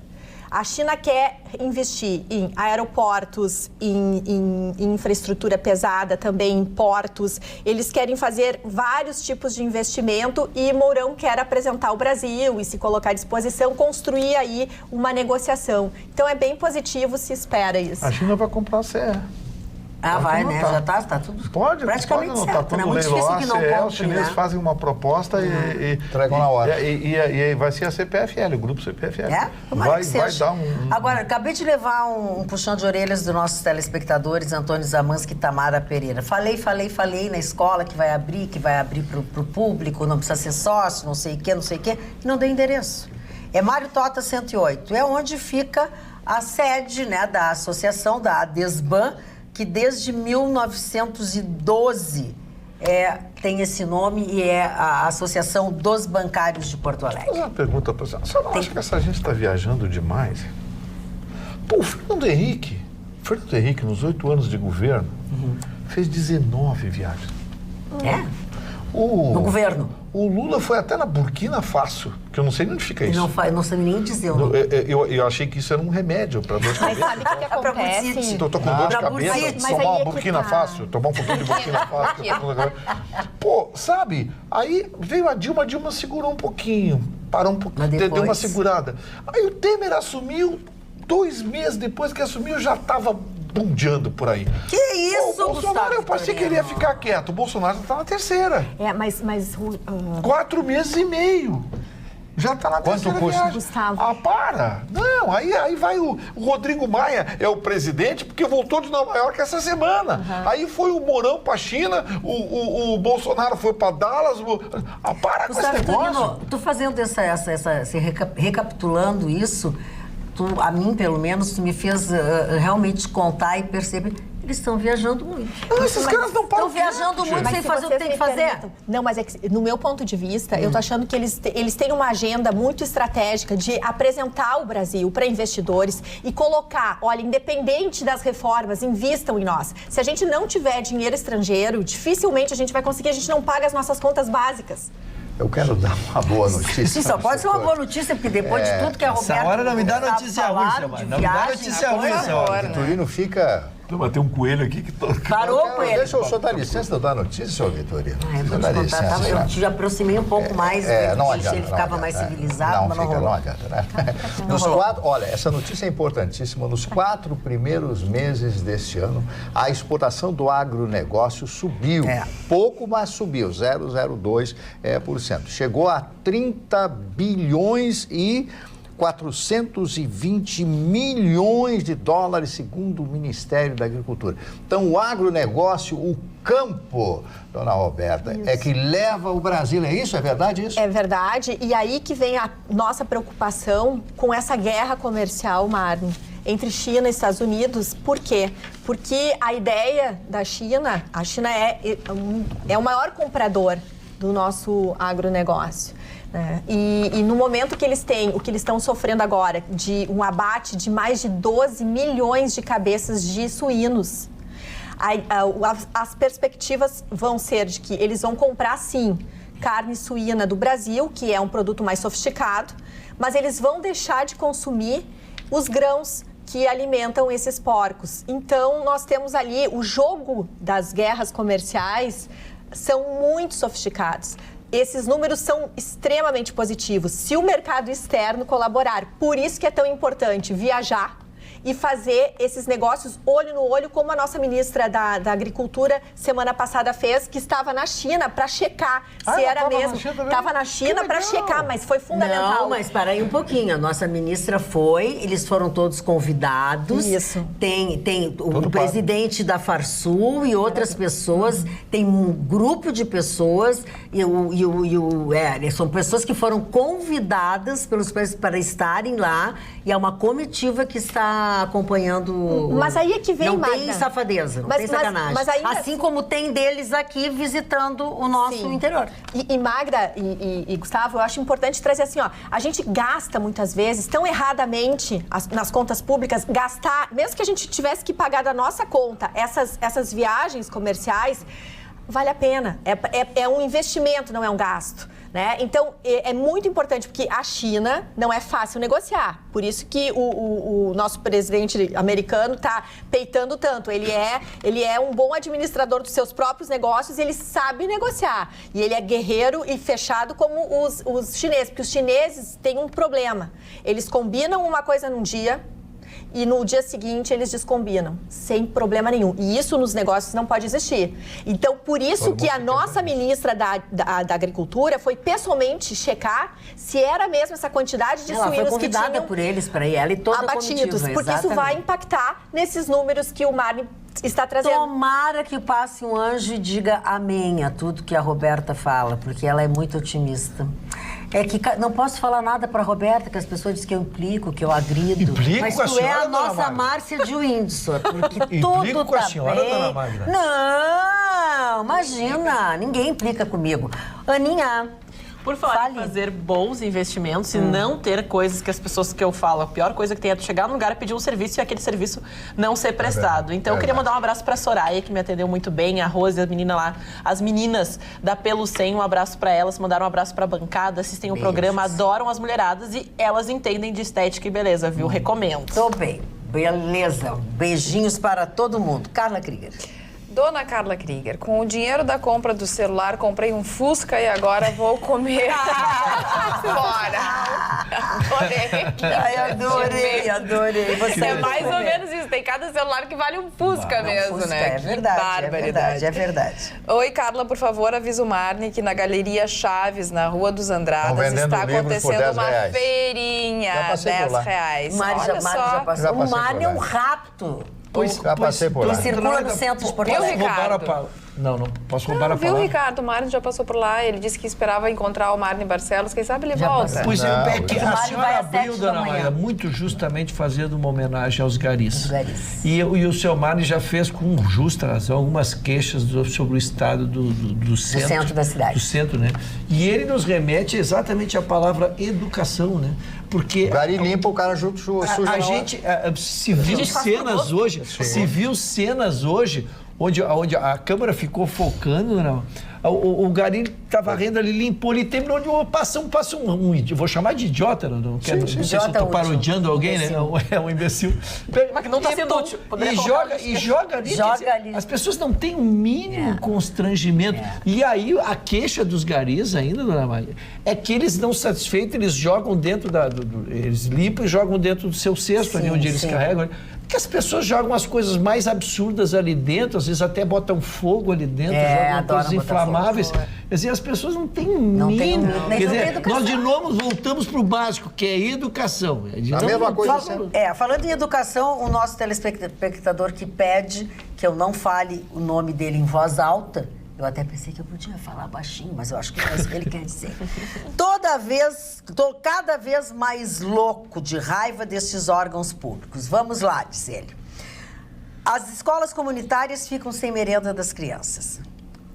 A China quer investir em aeroportos, em infraestrutura pesada, também em portos. Eles querem fazer vários tipos de investimento e Mourão quer apresentar o Brasil e se colocar à disposição, construir aí uma negociação. Então é bem positivo, se espera isso. A China vai comprar a CE. Vai, né? Já tá tudo praticamente certo. Tudo É muito difícil que não compre, os chineses fazem uma proposta e entregam na hora. E vai ser a CPFL, o grupo CPFL. Vai dar um... Agora, acabei de levar um puxão de orelhas dos nossos telespectadores, Antônio Zamanski e Tamara Pereira. Falei na escola que vai abrir pro público, não precisa ser sócio, não sei o quê, e não deu endereço. É Mário Tota 108, é onde fica a sede, né, da associação, da ADESBAN, que desde 1912 tem esse nome e é a Associação dos Bancários de Porto Alegre. Uma pergunta para você. Você não acha que essa gente está viajando demais? Pô, o Fernando Henrique, nos 8 anos de governo, fez 19 viagens. No governo? O Lula foi até na Burkina Faso, que eu não sei onde fica isso. Não sei nem dizer. Eu achei que isso era um remédio para dor de cabeça. Mas sabe o que acontece? Estou com dor de cabeça, tomar uma Burkina Faso, tomar um pouquinho de Burkina Faso. Pô, sabe? Aí veio a Dilma segurou um pouquinho, parou um pouquinho, deu uma segurada. Aí o Temer assumiu, 2 meses depois que assumiu, já estava bundeando por aí. Que isso, o Bolsonaro, eu pensei que ele ia ficar quieto. O Bolsonaro já está na terceira. Mas 4 meses e meio. Já está na terceira viagem. Gustavo? Para! Não, aí vai o Rodrigo Maia, é o presidente, porque voltou de Nova York essa semana. Aí foi o Mourão para a China, o Bolsonaro foi para Dallas. Para com esse negócio. Tu fazendo recapitulando isso, a mim, pelo menos, tu me fez realmente contar e perceber. Eles estão viajando muito. Esses caras não param. Estão viajando muito sem fazer o que tem que fazer. Não, mas é que, no meu ponto de vista, eu tô achando que eles têm uma agenda muito estratégica de apresentar o Brasil para investidores e colocar, olha, independente das reformas, invistam em nós. Se a gente não tiver dinheiro estrangeiro, dificilmente a gente vai conseguir, a gente não paga as nossas contas básicas. Eu quero dar uma boa notícia. Sim, só pode ser uma boa notícia, porque depois de tudo que a Roberta... Essa hora não me dá notícia ruim, Samara. Não me dá notícia ruim, Samara. O Vitorino fica... Tem um coelho aqui que... Parou o coelho. Deixa eu só dar licença de eu dar notícia, senhor Vitorino. Eu te aproximei um pouco mais, não adianta, ele ficava mais civilizado, mas não rolou. Não adianta, né? Olha, essa notícia é importantíssima. Nos 4 primeiros meses deste ano, a exportação do agronegócio subiu. Pouco, mas subiu, 0,02%. Chegou a 30 bilhões e 420 milhões de dólares, segundo o Ministério da Agricultura. Então, o agronegócio, o campo, dona Roberta, é que leva o Brasil. É isso? É verdade isso? É verdade. E aí que vem a nossa preocupação com essa guerra comercial, Marne, entre China e Estados Unidos. Por quê? Porque a ideia da China, a China é o maior comprador do nosso agronegócio. E no momento que eles têm, o que eles estão sofrendo agora, de um abate de mais de 12 milhões de cabeças de suínos, as perspectivas vão ser de que eles vão comprar, sim, carne suína do Brasil, que é um produto mais sofisticado, mas eles vão deixar de consumir os grãos que alimentam esses porcos. Então, nós temos ali o jogo das guerras comerciais, são muito sofisticados. Esses números são extremamente positivos se o mercado externo colaborar. Por isso que é tão importante viajar e fazer esses negócios olho no olho, como a nossa ministra da Agricultura semana passada fez, que estava na China para checar se era mesmo. Estava na China para checar, mas foi fundamental. Não, mas para aí um pouquinho. A nossa ministra foi, eles foram todos convidados. Isso. Tem o presidente da Farsul e outras pessoas, tem um grupo de pessoas são pessoas que foram convidadas pelos países para estarem lá e é uma comitiva que está acompanhando. Mas aí é que vem, não Magda. Tem safadeza, não tem sacanagem. Mas ainda... Assim como tem deles aqui visitando o nosso interior. E Magda e Gustavo, eu acho importante trazer assim, ó, a gente gasta muitas vezes tão erradamente nas contas públicas, gastar, mesmo que a gente tivesse que pagar da nossa conta essas viagens comerciais, vale a pena. É um investimento, não é um gasto. Né? Então, é muito importante, porque a China não é fácil negociar. Por isso que o nosso presidente americano está peitando tanto. Ele é um bom administrador dos seus próprios negócios e ele sabe negociar. E ele é guerreiro e fechado como os chineses, porque os chineses têm um problema. Eles combinam uma coisa num dia e no dia seguinte eles descombinam, sem problema nenhum. E isso nos negócios não pode existir. Então, por isso que a nossa ministra da Agricultura foi pessoalmente checar se era mesmo essa quantidade de suínos que tinham por eles para ir, ela e toda abatidos, a comitiva, porque isso vai impactar nesses números que o Marne está trazendo. Tomara que passe um anjo e diga amém a tudo que a Roberta fala, porque ela é muito otimista. É que não posso falar nada para a Roberta, que as pessoas dizem que eu implico, que eu agrido. Mas tu é a nossa Márcia de Windsor, porque tudo com a tá senhora, bem. Dona Magda? Não, imagina, ninguém implica comigo. Aninha, por falar em fazer bons investimentos e não ter coisas que as pessoas que eu falo, a pior coisa que tem é chegar num lugar e pedir um serviço e aquele serviço não ser prestado. Então, eu queria mandar um abraço pra Soraya, que me atendeu muito bem, a Rose, as meninas da Pelo 100, um abraço pra elas, mandaram um abraço pra bancada, assistem o programa, adoram as mulheradas e elas entendem de estética e beleza, viu? Recomendo. Tô bem, beleza. Beijinhos para todo mundo. Carla Krieger. Dona Carla Krieger, com o dinheiro da compra do celular, comprei um Fusca e agora vou comer fora. Adorei. Ai, adorei. Você é mais ou menos isso. Tem cada celular que vale um Fusca mesmo, Fusca, né? É verdade, é verdade. Oi, Carla, por favor, avisa o Marne que na Galeria Chaves, na Rua dos Andradas, está acontecendo uma feirinha, R$10. O Marne já passou. O Marne é um rato. Já passei por lá. Tu circula no centro de Porto Alegre. Não posso roubar a palavra. Viu, Ricardo? O Marne já passou por lá. Ele disse que esperava encontrar o Marne Barcelos. Quem sabe ele volta. Pois é que a senhora abriu, Dona Maria, muito justamente fazendo uma homenagem aos garis. E o seu Marne já fez, com justa razão, algumas queixas sobre o estado do centro da cidade. Do centro, né? E ele nos remete exatamente à palavra educação, né? Porque o gari limpa, o cara suja. A gente se viu cenas hoje, onde a câmera ficou focando, não. O gari tá varrendo ali, limpou, ele terminou de passa um vou chamar de idiota, não quero, não sei se eu tô parodiando alguém, né? É um imbecil. Mas que não tá sendo útil. E joga ali. As pessoas não têm o mínimo constrangimento. E aí, a queixa dos garis ainda, Dona Maria, é que eles não satisfeitos, eles jogam dentro eles limpam e jogam dentro do seu cesto, ali onde eles carregam. Porque as pessoas jogam as coisas mais absurdas ali dentro, às vezes até botam fogo ali dentro, jogam coisas inflamáveis. Quer dizer, as pessoas não têm mínimo. Quer dizer, nós de novo voltamos para o básico, que é educação. A mesma coisa. Falando em educação, o nosso telespectador que pede que eu não fale o nome dele em voz alta, eu até pensei que eu podia falar baixinho, mas eu acho que é isso que ele quer dizer. Tô cada vez mais louco de raiva destes órgãos públicos. Vamos lá, diz ele. As escolas comunitárias ficam sem merenda das crianças.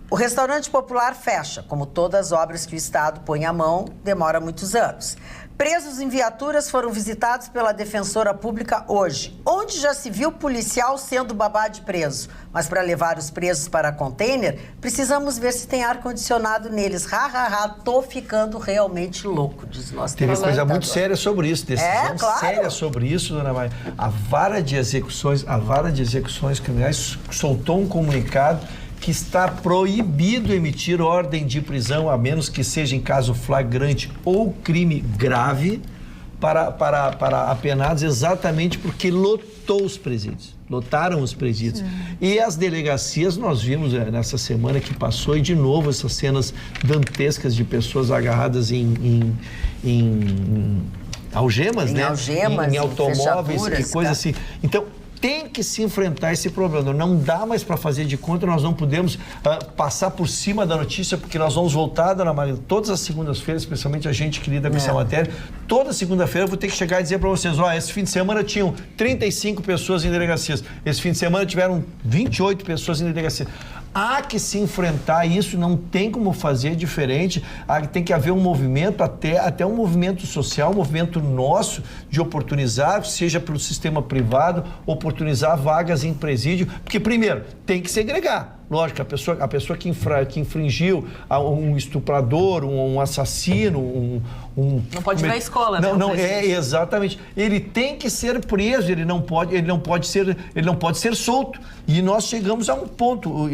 O restaurante popular fecha, como todas as obras que o Estado põe à mão, demora muitos anos. Presos em viaturas foram visitados pela defensora pública hoje, onde já se viu policial sendo babá de preso. Mas para levar os presos para container, precisamos ver se tem ar-condicionado neles. Tô ficando realmente louco, diz nosso Teve coisa muito séria sobre isso, decisão séria sobre isso, Dona Maria. A vara de execuções criminais soltou um comunicado que está proibido emitir ordem de prisão, a menos que seja em caso flagrante ou crime grave, para apenados exatamente porque lotou os presídios. Lotaram os presídios. E as delegacias, nós vimos nessa semana que passou, e de novo essas cenas dantescas de pessoas agarradas em algemas, né? Algemas, em automóveis e coisa tá? assim. Então, tem que se enfrentar esse problema. Não dá mais para fazer de conta, nós não podemos passar por cima da notícia, porque nós vamos voltar, dona Maria, todas as segundas-feiras, especialmente a gente que lida com essa matéria, toda segunda-feira eu vou ter que chegar e dizer para vocês, esse fim de semana tinham 35 pessoas em delegacias, esse fim de semana tiveram 28 pessoas em delegacias. Há que se enfrentar isso, não tem como fazer diferente, tem que haver um movimento, até um movimento social, um movimento nosso de oportunizar, seja pelo sistema privado, oportunizar vagas em presídio, porque primeiro, tem que segregar. Lógico, a pessoa que infringiu um estuprador, um assassino, não pode ir na escola, né? Não, exatamente. Ele tem que ser preso, ele não pode ser solto. E nós chegamos a um ponto,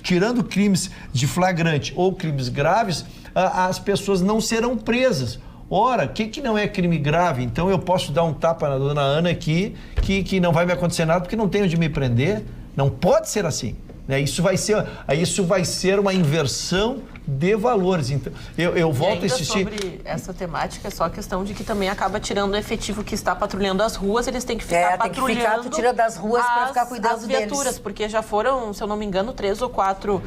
tirando crimes de flagrante ou crimes graves, as pessoas não serão presas. Ora, o que não é crime grave? Então eu posso dar um tapa na dona Ana aqui, que não vai me acontecer nada porque não tem onde me prender. Não pode ser assim. Isso vai ser uma inversão de valores. Então, eu volto a insistir. Sobre essa temática, é só a questão de que também acaba tirando o efetivo que está patrulhando as ruas, eles têm que ficar patrulhando. Tem que ficar, tu tira das ruas para ficar cuidando as viaturas, deles. porque já foram, se eu não me engano, 3 ou 4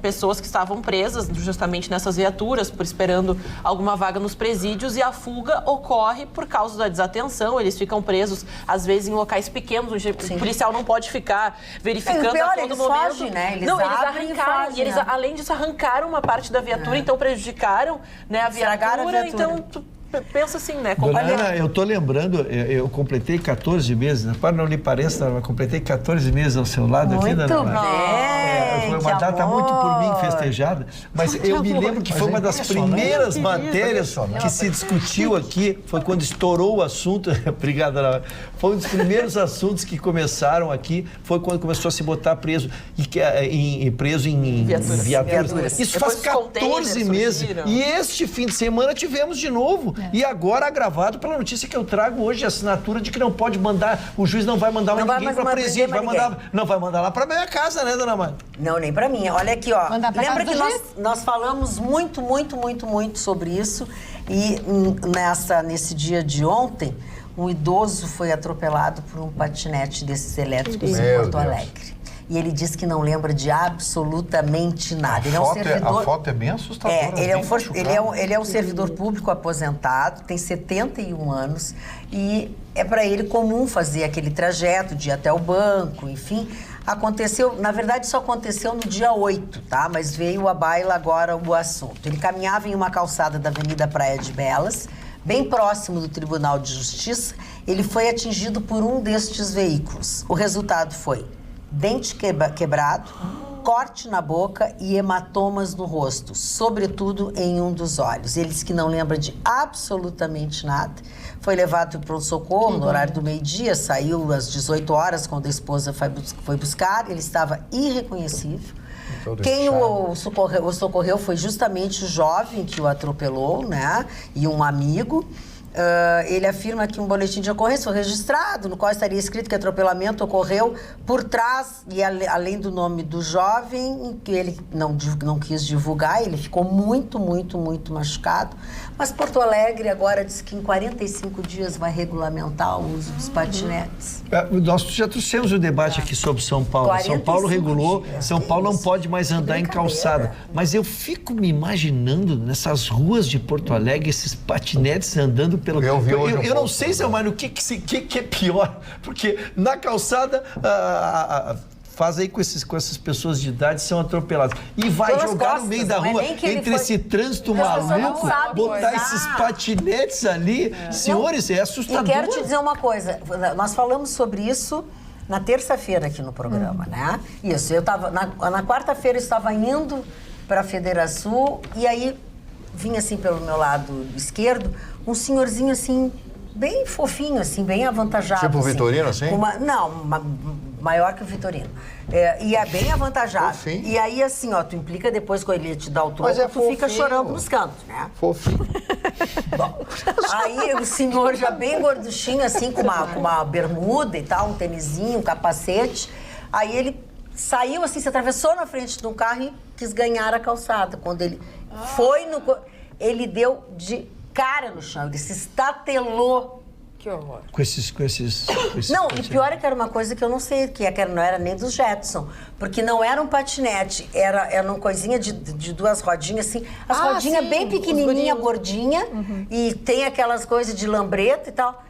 pessoas que estavam presas justamente nessas viaturas, esperando alguma vaga nos presídios, e a fuga ocorre por causa da desatenção. Eles ficam presos, às vezes, em locais pequenos, onde o policial não pode ficar verificando a todo momento. Fogem, né? Eles arrancaram, fogem, eles, além disso, arrancaram uma parte da viatura, então prejudicaram, né, a viatura. Então, tu pensa assim, né? Dona Ana, eu tô lembrando, eu completei 14 meses, para não lhe pareça, eu completei 14 meses ao seu lado aqui, Dona Ana. Foi uma data muito por mim festejada, mas eu me lembro que foi uma das primeiras matérias que se discutiu aqui, foi quando estourou o assunto, obrigado, Dona Ana, foi um dos primeiros assuntos que começaram aqui, foi quando começou a se botar preso em viaturas. Isso faz 14 meses, e este fim de semana tivemos de novo. E agora agravado pela notícia que eu trago hoje, a assinatura de que não pode mandar, o juiz não vai mandar ninguém para presídio, não vai mandar lá para minha casa, né, dona Mãe? Não, nem para mim. Olha aqui, ó. Lembra que nós falamos muito sobre isso, e nesse dia de ontem, um idoso foi atropelado por um patinete desses elétricos em Porto Alegre. E ele diz que não lembra de absolutamente nada. Ele é um servidor... A foto é bem assustadora. Ele é um servidor público aposentado, tem 71 anos, e é para ele comum fazer aquele trajeto de ir até o banco, enfim. Aconteceu, na verdade, isso aconteceu no dia 8, tá? Mas veio à baila agora o assunto. Ele caminhava em uma calçada da Avenida Praia de Belas, bem próximo do Tribunal de Justiça. Ele foi atingido por um destes veículos. O resultado foi dente quebrado, corte na boca e hematomas no rosto, sobretudo em um dos olhos. Ele disse que não lembra de absolutamente nada. Foi levado para o pronto-socorro no horário do meio-dia, saiu às 18 horas, quando a esposa foi buscar. Ele estava irreconhecível. Quem o socorreu foi justamente o jovem que o atropelou, né? E um amigo. Ele afirma que um boletim de ocorrência foi registrado, no qual estaria escrito que atropelamento ocorreu por trás, e além do nome do jovem, que ele não quis divulgar. Ele ficou muito machucado. Mas Porto Alegre agora diz que em 45 dias vai regulamentar o uso dos patinetes. Nós já trouxemos o debate aqui sobre São Paulo. São Paulo regulou, São Paulo não pode mais andar em calçada. Mas eu fico me imaginando nessas ruas de Porto Alegre, esses patinetes andando pelo... Eu não sei, seu Mário, o que é pior, porque na calçada... faz aí com essas pessoas de idade são atropeladas. E vai jogar no meio da rua, entre esse trânsito maluco, botar esses patinetes ali. Senhores, é assustador. E quero te dizer uma coisa, nós falamos sobre isso na terça-feira aqui no programa, né? Isso, eu tava, na quarta-feira eu estava indo para a Federação, e aí vinha assim pelo meu lado esquerdo, um senhorzinho assim, bem fofinho, assim, bem avantajado. Tipo o assim, Vitorino, assim? Maior que o Vitorino. E é bem avantajado. Fofinho. E aí, assim, ó, tu implica depois com ele te dar o troco, tu fica chorando nos cantos, né? Fofinho. Bom, aí o senhor já bem gorduchinho, assim, com uma bermuda e tal, um tênisinho, um capacete. Aí ele saiu assim, se atravessou na frente de um carro e quis ganhar a calçada. Quando ele foi no... Ele deu de cara no chão, ele se estatelou. Que horror. Com esses Não, e pior é que era uma coisa que eu não sei, que não era nem dos Jetson, porque não era um patinete, era uma coisinha de duas rodinhas, assim, as rodinhas sim, bem pequenininha, os gordinha, e tem aquelas coisas de lambreta e tal.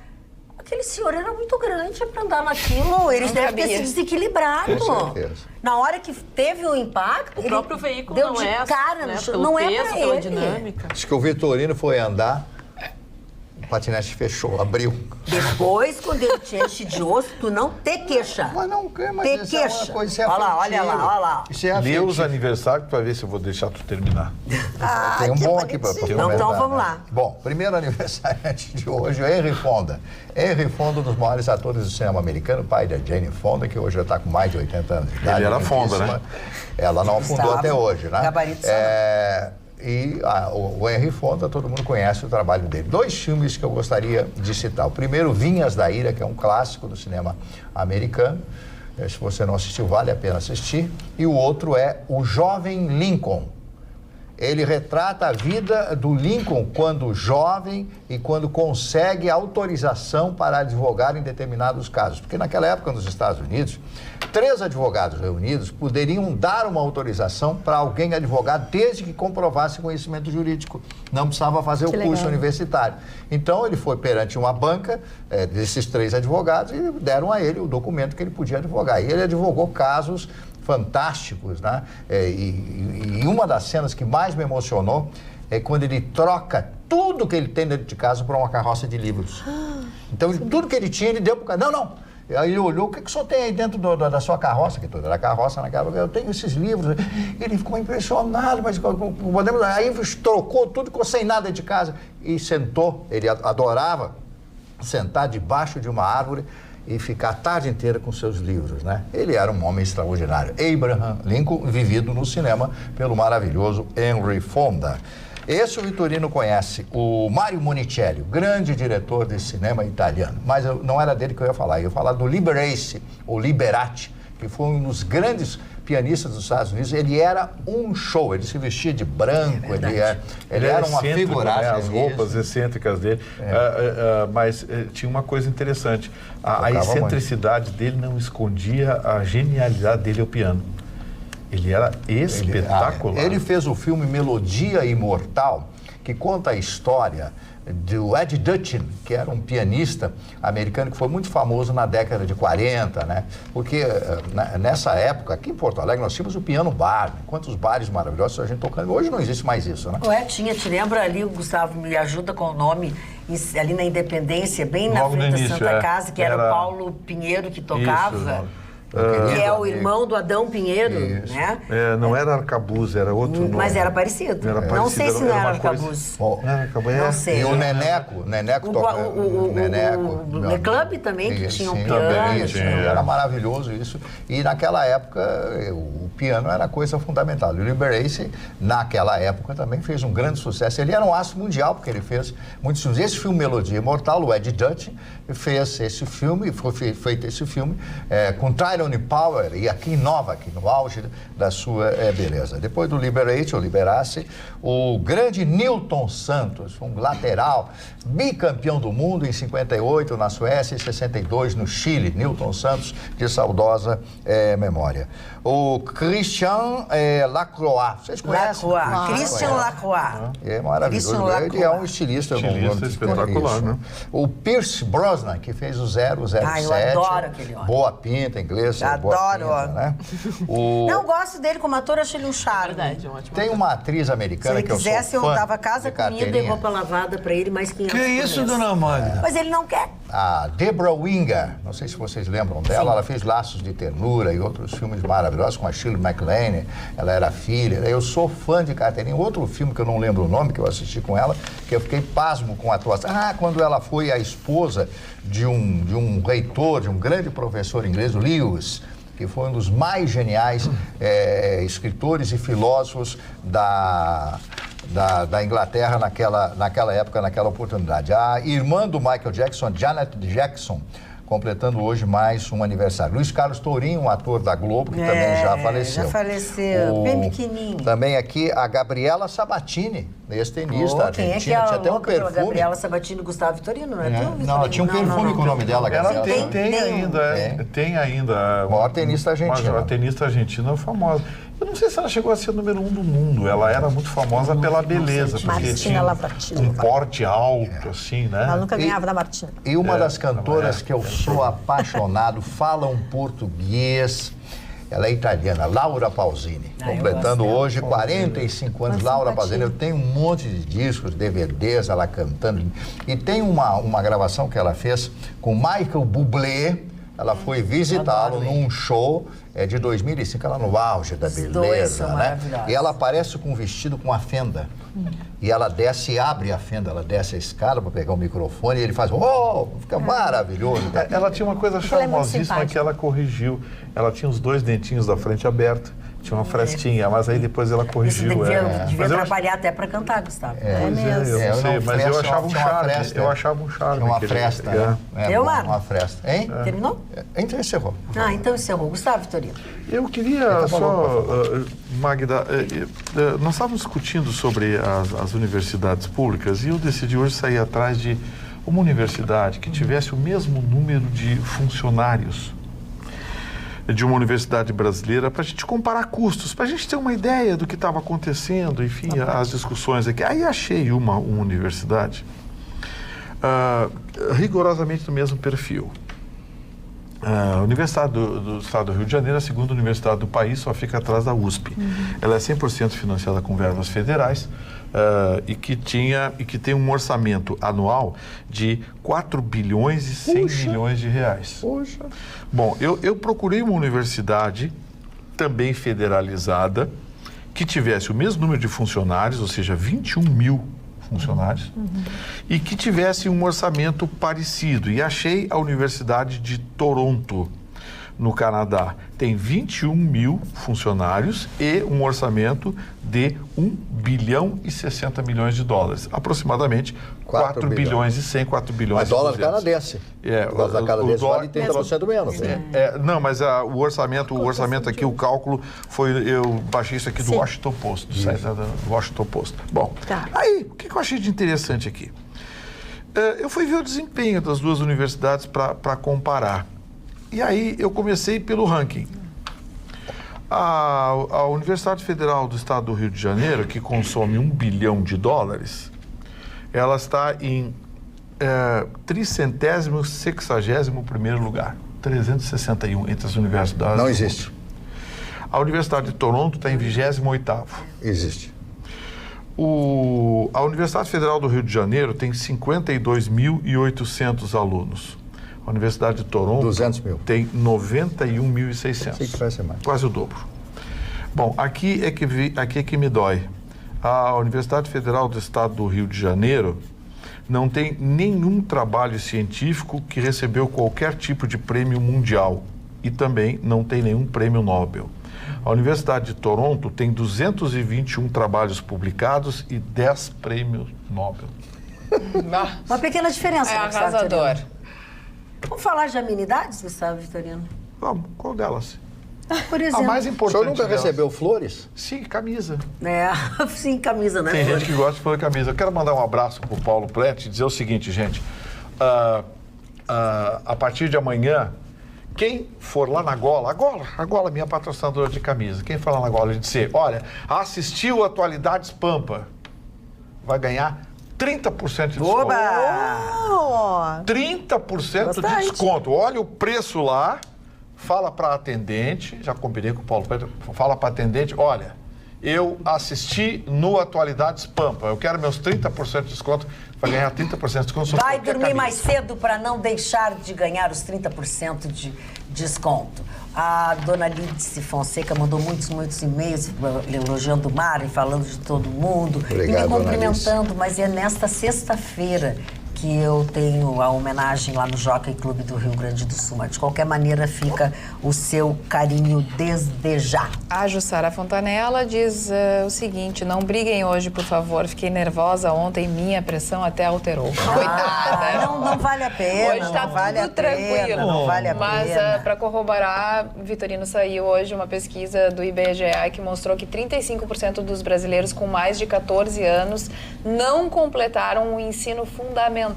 Aquele senhor era muito grande para andar naquilo, ele deve ter se desequilibrado. Com certeza. Na hora que teve o impacto, O próprio veículo deu não de é, cara né, no chão, pelo não é peso, pra pela ele. dinâmica. Diz que o Vitorino foi andar, o patinete fechou, abriu. Depois, quando ele te enche de osso, tu não te queixa. Mas não, mas Te isso é uma queixa. coisa, isso é Olha lá, afetivo. olha lá, olha lá. Isso é Lê os afetivo. aniversários para ver se eu vou deixar tu terminar. Tem um que bom aqui para bonitinho. comentar. Então, vamos né? lá. Bom, primeiro aniversariante de hoje, o Henry Fonda. Henry Fonda, um dos maiores atores do cinema americano, pai da Jane Fonda, que hoje já está com mais de 80 anos de idade. Ele era Fonda, lindíssima. né? Ela não afundou Estava. até hoje, né? Gabarito O Henry Fonda, todo mundo conhece o trabalho dele. 2 filmes que eu gostaria de citar. O primeiro, Vinhas da Ira, que é um clássico do cinema americano. Se você não assistiu, vale a pena assistir. E o outro é O Jovem Lincoln. Ele retrata a vida do Lincoln quando jovem e quando consegue autorização para advogar em determinados casos. Porque naquela época, nos Estados Unidos, 3 advogados reunidos poderiam dar uma autorização para alguém advogar desde que comprovasse conhecimento jurídico. Não precisava fazer o curso universitário. Então, ele foi perante uma banca desses 3 advogados e deram a ele o documento que ele podia advogar. E ele advogou casos fantásticos, né? E uma das cenas que mais me emocionou é quando ele troca tudo que ele tem dentro de casa para uma carroça de livros. Então, tudo que ele tinha, ele deu para o cara. Não. Aí ele olhou, o que o senhor tem aí dentro da sua carroça? Que toda era carroça naquela época. Eu tenho esses livros. Ele ficou impressionado, mas podemos... Aí trocou tudo, ficou sem nada de casa e sentou. Ele adorava sentar debaixo de uma árvore e ficar a tarde inteira com seus livros, né? Ele era um homem extraordinário. Abraham Lincoln, vivido no cinema pelo maravilhoso Henry Fonda. Esse o Vitorino conhece, o Mario Monicelli, grande diretor de cinema italiano. Mas não era dele que eu ia falar. Eu ia falar do Liberace, ou Liberati, que foi um dos grandes pianistas dos Estados Unidos. Ele era um show, ele se vestia de branco, ele era uma figuragem. Né? As roupas excêntricas dele. Mas tinha uma coisa interessante. A excentricidade dele não escondia a genialidade dele ao piano. Ele era espetacular. Ele fez o filme Melodia Imortal, que conta a história do Ed Dutchin, que era um pianista americano que foi muito famoso na década de 40, né? Porque nessa época, aqui em Porto Alegre, nós tínhamos o piano bar. Quantos bares maravilhosos a gente tocando. Hoje não existe mais isso, né? Tinha, te lembra ali, o Gustavo me ajuda com o nome, ali na Independência, bem na Logo frente no da início, Santa Casa, que era o Paulo Pinheiro que tocava. Que é o irmão do Adão Pinheiro, né? Não era Arcabuz, era outro nome. Mas era parecido. Não sei se não era Arcabuz. Não sei. E o Neneco tocava. O Le Club também, que tinha um piano. Era maravilhoso isso. E naquela época, o piano era coisa fundamental. O Liberace, naquela época, também fez um grande sucesso. Ele era um astro mundial, porque ele fez muitos filmes. Esse filme, Melodia Imortal, o Ed Dutchin fez esse filme, foi feito esse filme com Tyrone Power, e aqui inova, aqui no auge da sua beleza. Depois do Liberace, ou Liberace, o grande Nilton Santos, um lateral, bicampeão do mundo em 58 na Suécia e 62 no Chile. Nilton Santos, de saudosa memória. O Christian Lacroix, vocês conhecem? Christian Lacroix. É maravilhoso. Ele é um estilista espetacular, né? O Pierce Brosnan, que fez o 007. Eu adoro aquele homem. Boa pinta, inglês. Adoro. Boa pinta, né? Não, gosto dele como ator, acho ele um charme. Verdade, um ótimo Tem uma atriz americana Se ele que eu sou quisesse, eu fã dava casa, comida e roupa lavada pra ele, mais 500 Que isso, por mês. dona Magda? Mas ele não quer. A Deborah Winger, não sei se vocês lembram dela, ela fez Laços de Ternura e outros filmes maravilhosos com a Shirley MacLaine, ela era filha. Eu sou fã de Catherine. Outro filme que eu não lembro o nome, que eu assisti com ela, que eu fiquei pasmo com a atuação. Quando ela foi a esposa de um reitor, de um grande professor inglês, o Lewis, que foi um dos mais geniais escritores e filósofos da Inglaterra naquela época, naquela oportunidade. A irmã do Michael Jackson, Janet Jackson, completando hoje mais um aniversário. Luiz Carlos Tourinho, um ator da Globo, que também já faleceu. Já faleceu, bem pequenininho. Também aqui a Gabriela Sabatini, ex-tenista argentina. Quem é que tinha até um perfume. Gabriela Sabatini e Gustavo Vitorino, não é? Não, tinha um perfume com o nome dela, Ela Gabriela. tem ainda. Maior tenista argentina. Uma tenista argentina famosa. Eu não sei se ela chegou a ser o número 1 do mundo. Ela era muito famosa pela beleza, porque tinha um porte alto, assim, né? Ela nunca ganhava da Martina. E uma das cantoras que eu sou apaixonado, fala um português, ela é italiana, Laura Pausini, completando hoje 45 anos. Laura Pausini, eu tenho um monte de discos, DVDs, ela cantando. E tem uma gravação que ela fez com Michael Bublé. Ela foi visitá-lo num show de 2005, ela no auge da beleza, né? E ela aparece com um vestido com a fenda. E ela desce e abre a fenda, ela desce a escada para pegar o microfone e ele faz, fica maravilhoso. Ela tinha uma coisa charmosíssima que ela corrigiu. Ela tinha os 2 dentinhos da frente abertos. Tinha uma frestinha, mas aí depois ela corrigiu. Devia trabalhar até para cantar, Gustavo. Eu sei, mas eu achava um charme. Eu achava um charme. Uma fresta, né? Uma fresta. Hein? Terminou? Então encerrou. Então encerrou. Gustavo Vitorino. Eu queria só, Magda, nós estávamos discutindo sobre as universidades públicas e eu decidi hoje sair atrás de uma universidade que tivesse o mesmo número de funcionários de uma universidade brasileira, para a gente comparar custos, para a gente ter uma ideia do que estava acontecendo, enfim, as discussões aqui. Aí achei uma universidade rigorosamente do mesmo perfil. A Universidade do Estado do Rio de Janeiro, a segunda universidade do país, só fica atrás da USP. Ela é 100% financiada com verbas federais e que tem um orçamento anual de 4 bilhões e 100 milhões de reais. Poxa. Bom, eu procurei uma universidade também federalizada que tivesse o mesmo número de funcionários, ou seja, 21 mil funcionários, e que tivesse um orçamento parecido. E achei a Universidade de Toronto, no Canadá. Tem 21 mil funcionários e um orçamento de 1 bilhão e 60 milhões de dólares. Aproximadamente 4 bilhões e 100, 4 bilhões. Mas dólar canadense. O dólar canadense vale 30% menos. Não, mas o orçamento aqui, o cálculo foi, eu baixei isso aqui do Washington Post, do site do Washington Post. Bom, aí, o que eu achei de interessante aqui? Eu fui ver o desempenho das duas universidades para comparar. E aí eu comecei pelo ranking. A Universidade Federal do Estado do Rio de Janeiro, que consome 1 bilhão de dólares, ela está em 361º lugar, 361 entre as universidades. Não existe. A Universidade de Toronto está em 28º. Existe. A Universidade Federal do Rio de Janeiro tem 52.800 alunos. A Universidade de Toronto 200 mil. Tem 91.600. Sei que vai ser mais. Quase o dobro. Bom, aqui é que me dói. A Universidade Federal do Estado do Rio de Janeiro não tem nenhum trabalho científico que recebeu qualquer tipo de prêmio mundial e também não tem nenhum prêmio Nobel. A Universidade de Toronto tem 221 trabalhos publicados e 10 prêmios Nobel. Uma pequena diferença. É arrasador. Vamos falar de amenidades, Gustavo Vitorino? Vamos, qual delas? Por exemplo. A mais importante. O senhor nunca delas. recebeu flores? Sim, camisa. Sim, camisa, né? Tem gente que gosta de falar camisa. Eu quero mandar um abraço para o Paulo Plete e dizer o seguinte, gente. A partir de amanhã, quem for lá na Gola, a Gola é minha patrocinadora de camisa, quem for lá na Gola e dizer, olha, assistiu Atualidades Pampa, vai ganhar 30% de desconto. Oba! 30% de desconto. Olha o preço lá, fala para a atendente, já combinei com o Paulo Pedro, fala para a atendente, olha, eu assisti no Atualidades Pampa, eu quero meus 30% de desconto, vai ganhar 30% de desconto. Vai dormir mais cedo para não deixar de ganhar os 30% de desconto. A dona Lídice Fonseca mandou muitos e-mails elogiando o Mário, falando de todo mundo. Obrigado, e me cumprimentando, mas é nesta sexta-feira que eu tenho a homenagem lá no Jockey Clube do Rio Grande do Sul. Mas de qualquer maneira fica o seu carinho desde já. A Jussara Fontanella diz o seguinte: não briguem hoje, por favor. Fiquei nervosa ontem, minha pressão até alterou. Coitada. Não vale a pena. Hoje tá não vale tudo a pena, tranquilo. não vale a Mas pena. para corroborar, Vitorino, saiu hoje uma pesquisa do IBGE que mostrou que 35% dos brasileiros com mais de 14 anos não completaram o ensino fundamental.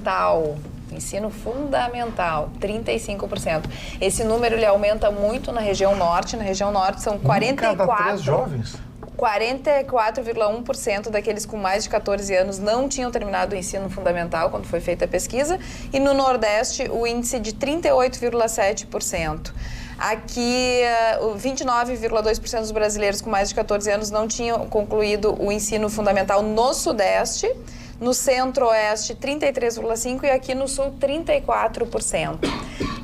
Ensino fundamental, 35%. Esse número ele aumenta muito na região norte. Na região norte são 44... Cada 3 jovens. 44,1% daqueles com mais de 14 anos não tinham terminado o ensino fundamental quando foi feita a pesquisa. E no Nordeste, o índice de 38,7%. Aqui, 29,2% dos brasileiros com mais de 14 anos não tinham concluído o ensino fundamental no Sudeste. No Centro-Oeste, 33,5% e aqui no Sul, 34%.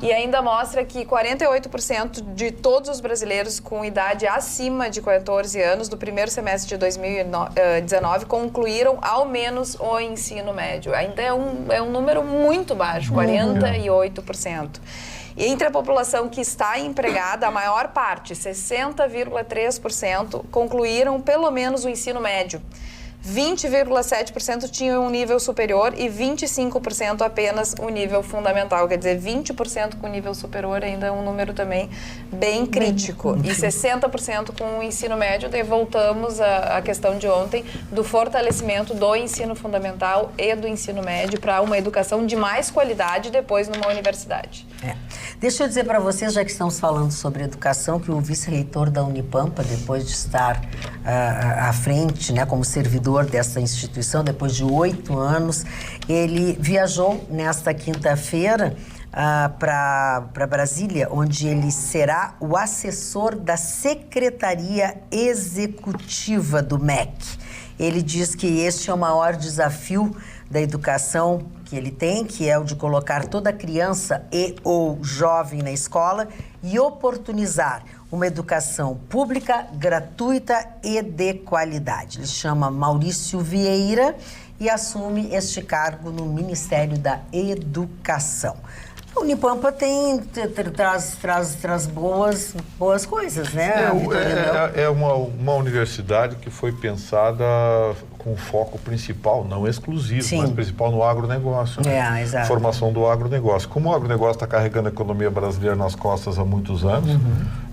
E ainda mostra que 48% de todos os brasileiros com idade acima de 14 anos do primeiro semestre de 2019 concluíram ao menos o ensino médio. Ainda é um número muito baixo, 48%. E entre a população que está empregada, a maior parte, 60,3%, concluíram pelo menos o ensino médio. 20,7% tinham um nível superior e 25% apenas o nível fundamental. Quer dizer, 20% com nível superior ainda é um número também bem crítico. E 60% com o ensino médio. Daí voltamos à questão de ontem do fortalecimento do ensino fundamental e do ensino médio para uma educação de mais qualidade depois numa universidade. Deixa eu dizer para vocês, já que estamos falando sobre educação, que o vice-reitor da Unipampa, depois de estar à frente, né, como servidor dessa instituição, depois de 8 anos, ele viajou nesta quinta-feira para Brasília, onde ele será o assessor da Secretaria Executiva do MEC. Ele diz que este é o maior desafio da educação que ele tem, que é o de colocar toda criança e ou jovem na escola e oportunizar uma educação pública, gratuita e de qualidade. Ele chama Maurício Vieira e assume este cargo no Ministério da Educação. A Unipampa traz boas coisas, né? É uma universidade que foi pensada com foco principal, não exclusivo, Sim. mas principal no agronegócio. Né? Exato. Formação do agronegócio. Como o agronegócio está carregando a economia brasileira nas costas há muitos anos,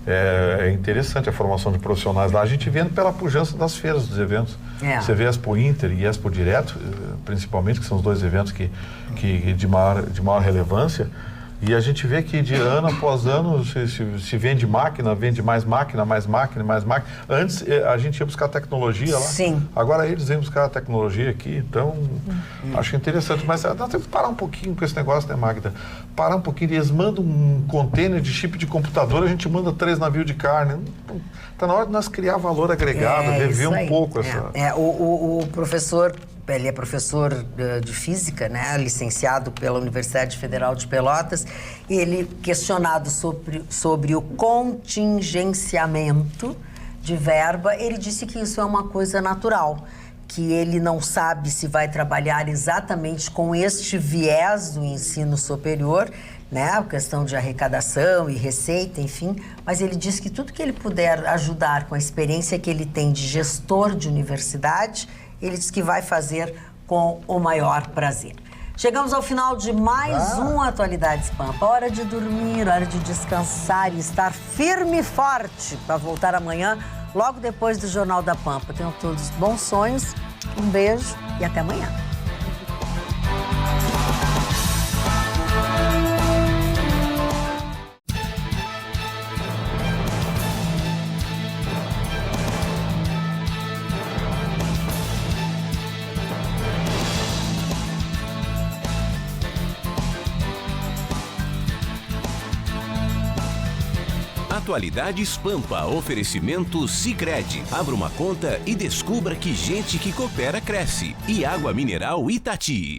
é interessante a formação de profissionais lá. A gente vendo pela pujança das feiras, dos eventos. Você vê a Expo Inter e a Expo Direto, principalmente, que são os dois eventos de maior relevância. E a gente vê que de ano após ano se vende máquina, vende mais máquina, mais máquina, mais máquina. Antes a gente ia buscar tecnologia lá. Sim. Agora eles vêm buscar a tecnologia aqui, então acho interessante. Mas nós temos que parar um pouquinho com esse negócio, né, Magda? Parar um pouquinho. Eles mandam um container de chip de computador, a gente manda 3 navios de carne. Está na hora de nós criar valor agregado, rever um pouco essa... O professor... Ele é professor de física, né, licenciado pela Universidade Federal de Pelotas. Ele, questionado sobre o contingenciamento de verba, ele disse que isso é uma coisa natural, que ele não sabe se vai trabalhar exatamente com este viés do ensino superior, né, a questão de arrecadação e receita, enfim, mas ele diz que tudo que ele puder ajudar com a experiência que ele tem de gestor de universidade, ele diz que vai fazer com o maior prazer. Chegamos ao final de mais um Atualidades Pampa. Hora de dormir, hora de descansar e estar firme e forte para voltar amanhã, logo depois do Jornal da Pampa. Tenham todos bons sonhos, um beijo e até amanhã. Atualidades Pampa, oferecimento Sicredi. Abra uma conta e descubra que gente que coopera cresce. E água mineral Itati.